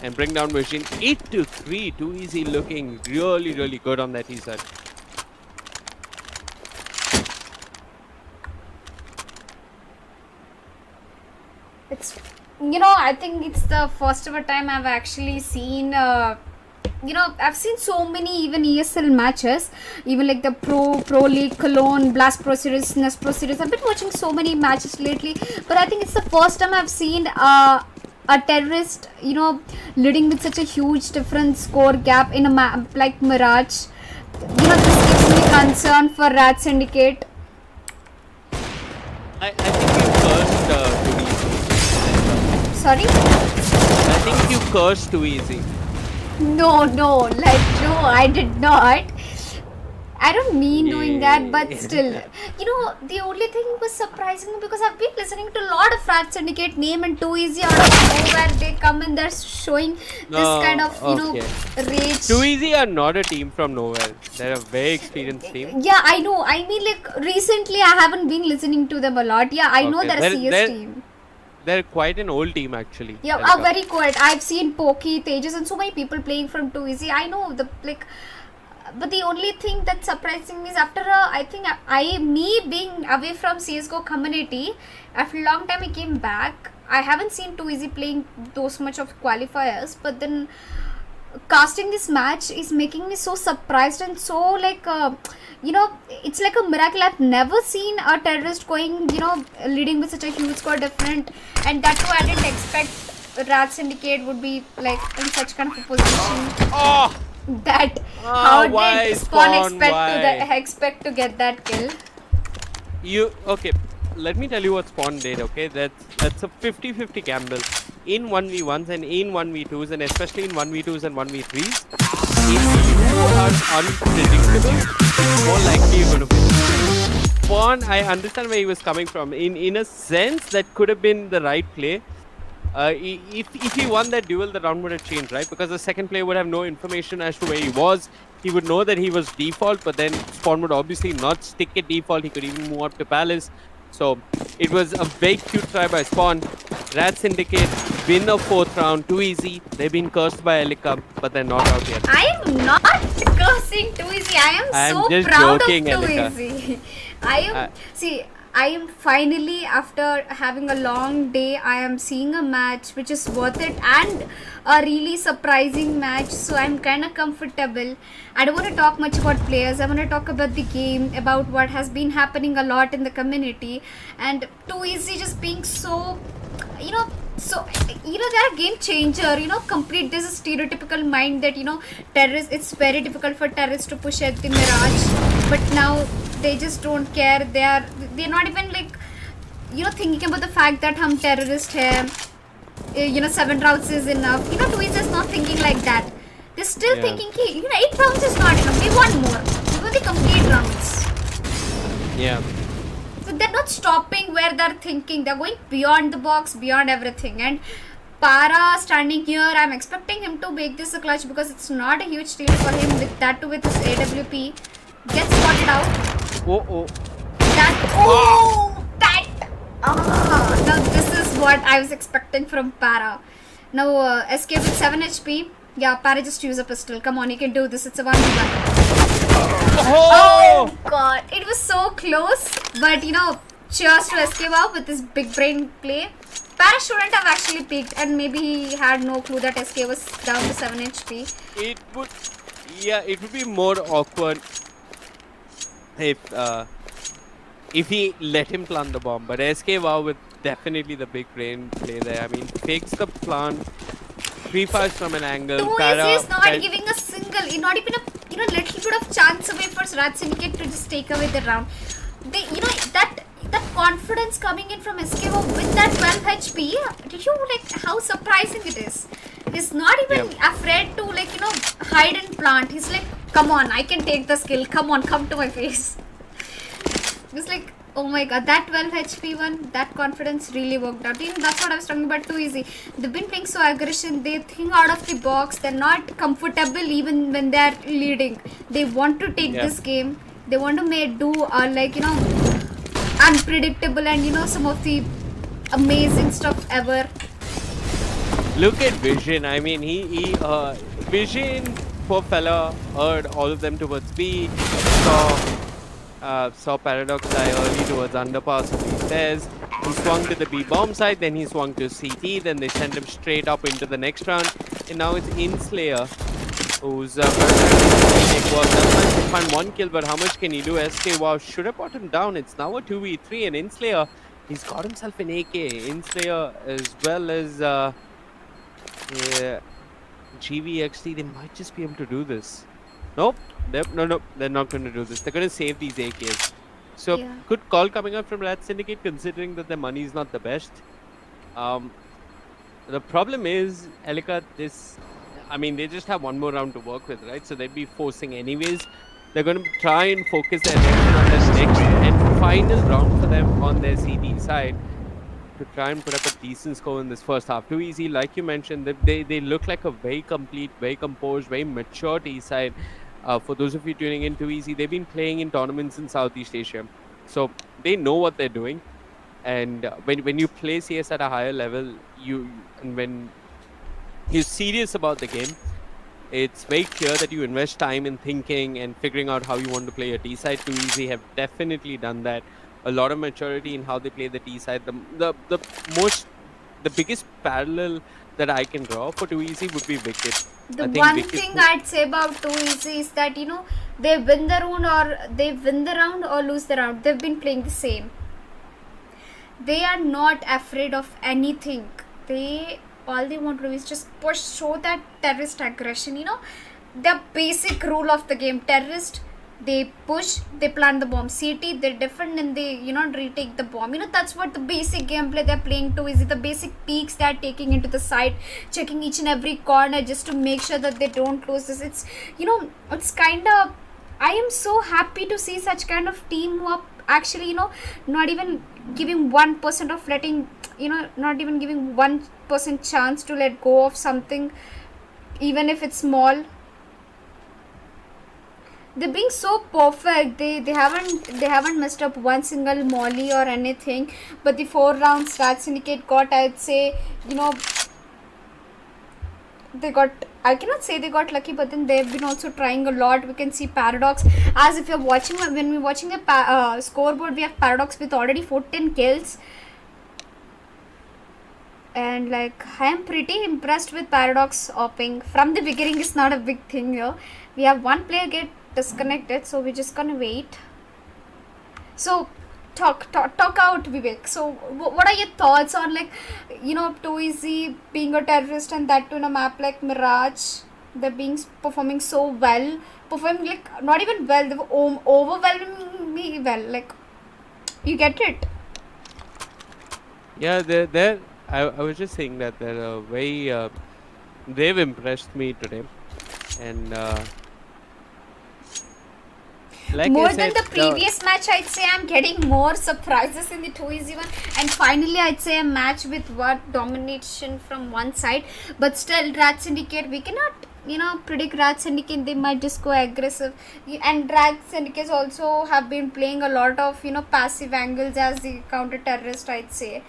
and bring down Vision. 8-3. Too Easy looking really, really good on that side. It's, you know, I think it's the first ever time I've actually seen you know, I've seen so many even ESL matches, even like the Pro League, Cologne, Blast Pro Series, Nest Pro Series. I've been watching so many matches lately, but I think it's the first time I've seen a terrorist, you know, leading with such a huge different score gap in a map like Mirage. You know, this gives me concern for Rat Syndicate. I think you cursed Too Easy. Sorry? I think you cursed Too Easy. No, I did not. I don't mean doing that, but still, you know, the only thing was surprising because I've been listening to a lot of Rat Syndicate name and Too Easy out of nowhere they come and they're showing this kind of, you know, rage. Too Easy are not a team from nowhere. They're a very experienced team. Yeah, I know. I mean, like, recently I haven't been listening to them a lot. Yeah, I know they're a CS team. They're quite an old team actually. Yeah, very quiet. I've seen Pokey, Tejas and so many people playing from Too Easy. I know the like, but the only thing that's surprising me is after I think me being away from CSGO community, after a long time I came back. I haven't seen Too Easy playing those much of qualifiers, but then casting this match is making me so surprised and so like you know, it's like a miracle. I've never seen a terrorist going, you know, leading with such a huge score different, and that too I didn't expect Rat Syndicate would be like in such kind of a position. That how did Spawn expect to get that kill? Okay, let me tell you what Spawn did. Okay, that's a 50-50 gamble in 1v1s and in 1v2s, and especially in 1v2s and 1v3s. If you are unpredictable, it's more likely you're going to win. Spawn, I understand where he was coming from. In a sense, that could have been the right play. If he won that duel, the round would have changed, right? Because the second player would have no information as to where he was. He would know that he was default, but then Spawn would obviously not stick at default. He could even move up to Palace. So it was a very cute try by Spawn. Rat Syndicate win a 4th round. Too Easy. They've been cursed by Elica, but they're not out yet. I am not cursing Too Easy. I am so proud of Too Easy. I am see. I am finally, after having a long day, I am seeing a match which is worth it and a really surprising match. So I'm kind of comfortable. I don't want to talk much about players. I want to talk about the game, about what has been happening a lot in the community, and Too Easy just being so, they're a game changer. Complete this stereotypical mind that terrorists. It's very difficult for terrorists to push at the Mirage, but now they just don't care. They're not even like thinking about the fact that hum terrorist hai. 7 rounds is enough. Too Easy is not thinking like that. They're still thinking 8 rounds is not enough. We want more. We want the complete rounds. Yeah. So they're not stopping where they're thinking. They're going beyond the box, beyond everything. And Para standing here, I'm expecting him to make this a clutch because it's not a huge deal for him with that too with his AWP. Gets spotted out. Now this is what I was expecting from Para. Now escape with 7 HP. Yeah, Para just use a pistol. Come on, you can do this. It's a 1v1. Oh god, it was so close. But cheers to SK Wow with this big brain play. Para shouldn't have actually peeked, and maybe he had no clue that SK was down to 7 HP. It would be more awkward if he let him plant the bomb. But SK Wow with definitely the big brain play there. I mean, fakes the plant, pre-fires from an angle. Too Easy is not giving a single, not even a little bit of chance away for Syndicate to just take away the round. They, that confidence coming in from SK Wow with that 12 HP. Did you how surprising it is? He's not even afraid to hide and plant. He's like, come on, I can take the skill. Come on, come to my face. It's like, oh my god, that 12 HP one, that confidence really worked out. Even that's what I was talking about. Too Easy. They've been playing so aggression. They think out of the box. They're not comfortable even when they're leading. They want to take this game. They want to do unpredictable and some of the amazing stuff ever. Look at Vision. I mean, Vision, poor fella, heard all of them towards B. Saw Paradox die early towards underpass of the stairs. He swung to the B bomb side, then he swung to CT, then they sent him straight up into the next round. And now it's Inslayer, who's find 1 kill, but how much can he do? SK Wow should have brought him down. It's now a 2v3, and Inslayer, he's got himself an AK. Inslayer as well as GVXT, they might just be able to do this. Nope. No, they're not going to do this. They're going to save these AKs. So, good call coming up from Syndicate, considering that their money is not the best. The problem is, Elica, they just have one more round to work with, right? So they'd be forcing anyways. They're going to try and focus their attention on this next and final round for them on their CD side to try and put up a decent score in this first half. Too Easy, like you mentioned, they look like a very complete, very composed, very mature T side. For those of you tuning in, Too Easy, they've been playing in tournaments in Southeast Asia. So they know what they're doing. And when you play CS at a higher level, when you're serious about the game, it's very clear that you invest time in thinking and figuring out how you want to play your T side. Too Easy have definitely done that. A lot of maturity in how they play the T side. The biggest parallel that I can draw for Too Easy would be Wicked. The one thing I'd say about Too Easy is that they win the round or lose the round. They've been playing the same. They are not afraid of anything. All they want to do is just push, show that terrorist aggression. The basic rule of the game. Terrorist, they push, they plant the bomb. CT, they defend and they retake the bomb. That's what the basic gameplay they're playing to is. The basic peaks they're taking into the site, checking each and every corner just to make sure that they don't lose this. It's it's kind of, I am so happy to see such kind of team up actually not even giving 1% of letting not even giving 1% chance to let go of something, even if it's small. They're being so perfect. They haven't messed up one single molly or anything. But the 4 rounds Syndicate got, I'd say, I cannot say they got lucky, but then they've been also trying a lot. We can see Paradox, as if you're watching, when we're watching the scoreboard, we have Paradox with already 14 kills. And like, I am pretty impressed with Paradox opping. From the beginning, it's not a big thing here. We have one player get disconnected, so we're just gonna wait. So, talk out, Vivek. So, what are your thoughts on, like, you know, Too Easy being a terrorist, and that too in a map like Mirage? They're performing so well, performing like not even well, they were overwhelmingly well. Like, you get it? Yeah, they're I was just saying that they're very they've impressed me today, and like more I said, than the previous match, I'd say I'm getting more surprises in the 2-easy one, and finally I'd say a match with what domination from one side, but still Rat Syndicate, we cannot, you know, predict Rat Syndicate. They might just go aggressive, and Rat Syndicates also have been playing a lot of, you know, passive angles as the counter terrorist, I'd say.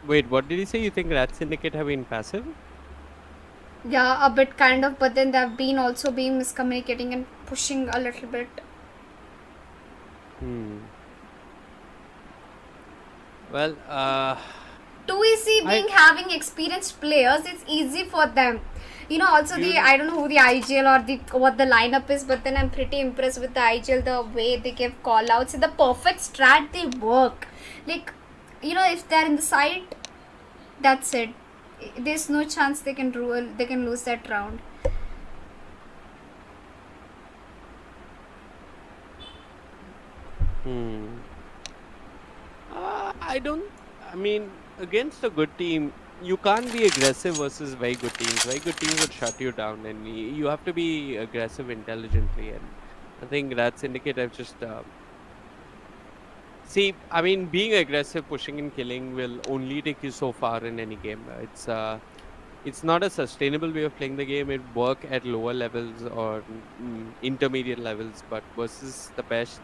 Wait, what did you say? You think Rat Syndicate have been passive? Yeah, a bit kind of, but then they've been also being miscommunicating and pushing a little bit. Well, Too easy being having experienced players, it's easy for them. You know, also I don't know who the IGL or what the lineup is, but then I'm pretty impressed with the IGL, the way they give call outs, the perfect strat they work. Like, you know, if they're in the side, that's it. There's no chance they can lose that round. I mean, against a good team, you can't be aggressive versus very good teams. Very good teams would shut you down, and you have to be aggressive intelligently. And I think Rat Syndicate have just see, I mean, being aggressive, pushing and killing will only take you so far in any game. It's not a sustainable way of playing the game. It work at lower levels or intermediate levels, but versus the best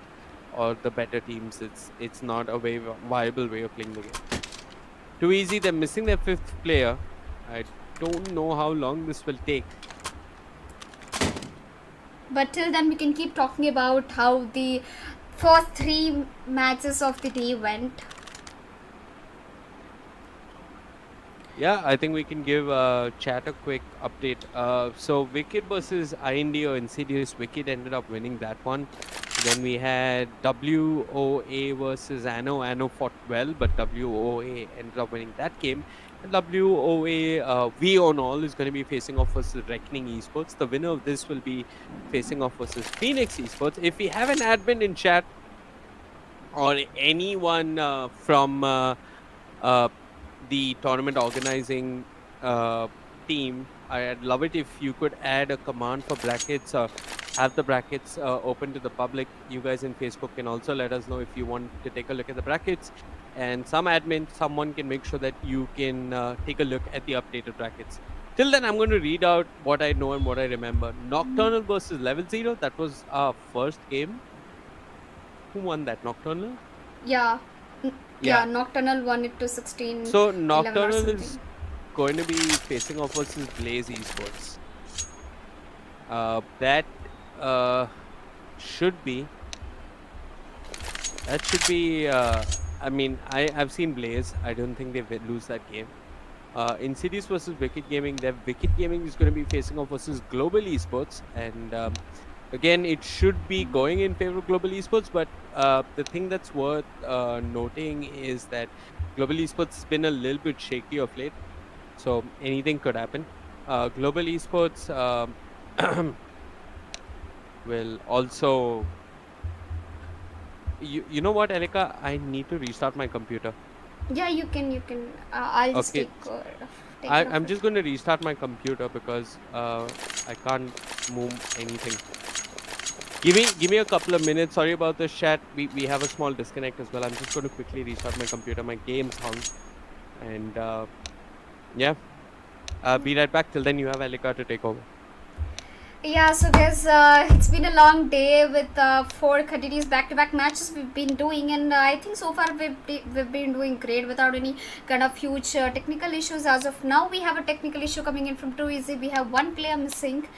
or the better teams, it's not a viable way of playing the game. Too easy. They're missing their 5th player. I don't know how long this will take. But till then, we can keep talking about how the first 3 matches of the day went. Yeah, I think we can give chat a quick update. So Wicked versus IND or Insidious, Wicked ended up winning that one. Then we had WOA versus Anno. Anno fought well, but WOA ended up winning that game. And WOA, We On All is going to be facing off versus Reckoning Esports. The winner of this will be facing off versus Phoenix Esports. If we have an admin in chat or anyone from the tournament organizing team, I'd love it if you could add a command for brackets or have the brackets open to the public. You guys in Facebook can also let us know if you want to take a look at the brackets, and someone can make sure that you can take a look at the updated brackets. Till then, I'm going to read out what I know and what I remember. Knockturnal versus Level 0, that was our first game. Who won that? Nocturnal? Yeah, Knockturnal won it to 16. So Nocturnal is going to be facing off versus Blaze Esports. That should be. I mean, I've seen Blaze. I don't think they will lose that game. Insidious versus Wicked Gaming. Wicked Gaming is going to be facing off versus Global Esports, and again, it should be going in favor of Global Esports, but the thing that's worth noting is that Global Esports has been a little bit shaky of late, so anything could happen. Global Esports will also... You know what, Elica? I need to restart my computer. Yeah, you can. I'll just take I'm just going to restart my computer because I can't move anything. Give me a couple of minutes. Sorry about the chat. We have a small disconnect as well. I'm just going to quickly restart my computer. My game's hung. And yeah. Be right back. Till then, you have Elica to take over. Yeah, so guys, it's been a long day with 4 continuous back-to-back matches we've been doing, and I think so far we've been doing great without any kind of huge technical issues. As of now, we have a technical issue coming in from Too Easy. We have one player missing,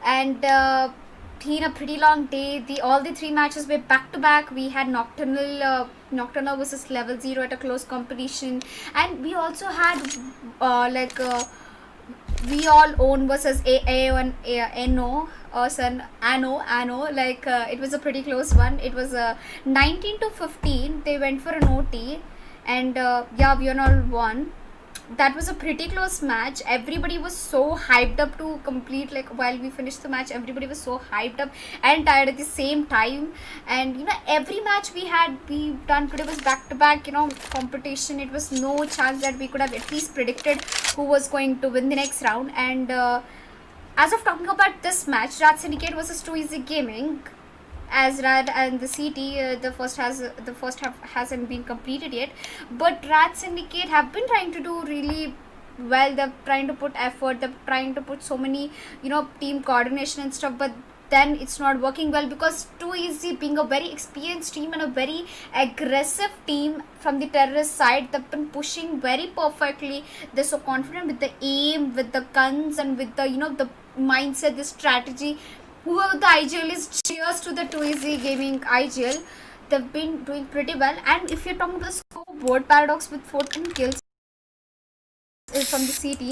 and been a pretty long day. All the 3 matches were back-to-back. We had Knockturnal versus Level 0 at a close competition, and we also had we all own versus AO and ANO it was a pretty close one. It was 19-15. They went for an OT, and yeah, we all won. That was a pretty close match. Everybody was so hyped up to complete, like while we finished the match, everybody was so hyped up and tired at the same time. And you know, every match we done today was back to back, you know, competition. It was no chance that we could have at least predicted who was going to win the next round. And as of talking about this match, Rad Syndicate versus Too Easy Gaming, as Rad and the CT, the first half hasn't been completed yet, but Rad Syndicate have been trying to do really well. They're trying to put effort, they're trying to put so many, you know, team coordination and stuff, but then it's not working well because Too Easy, being a very experienced team and a very aggressive team from the terrorist side, they've been pushing very perfectly. They're so confident with the aim, with the guns, and with the, you know, the mindset, the strategy. Whoever the IGL is, cheers to the Too Easy Gaming IGL. They've been doing pretty well. And if you're talking about the scoreboard, Paradox with 14 kills is from the CT.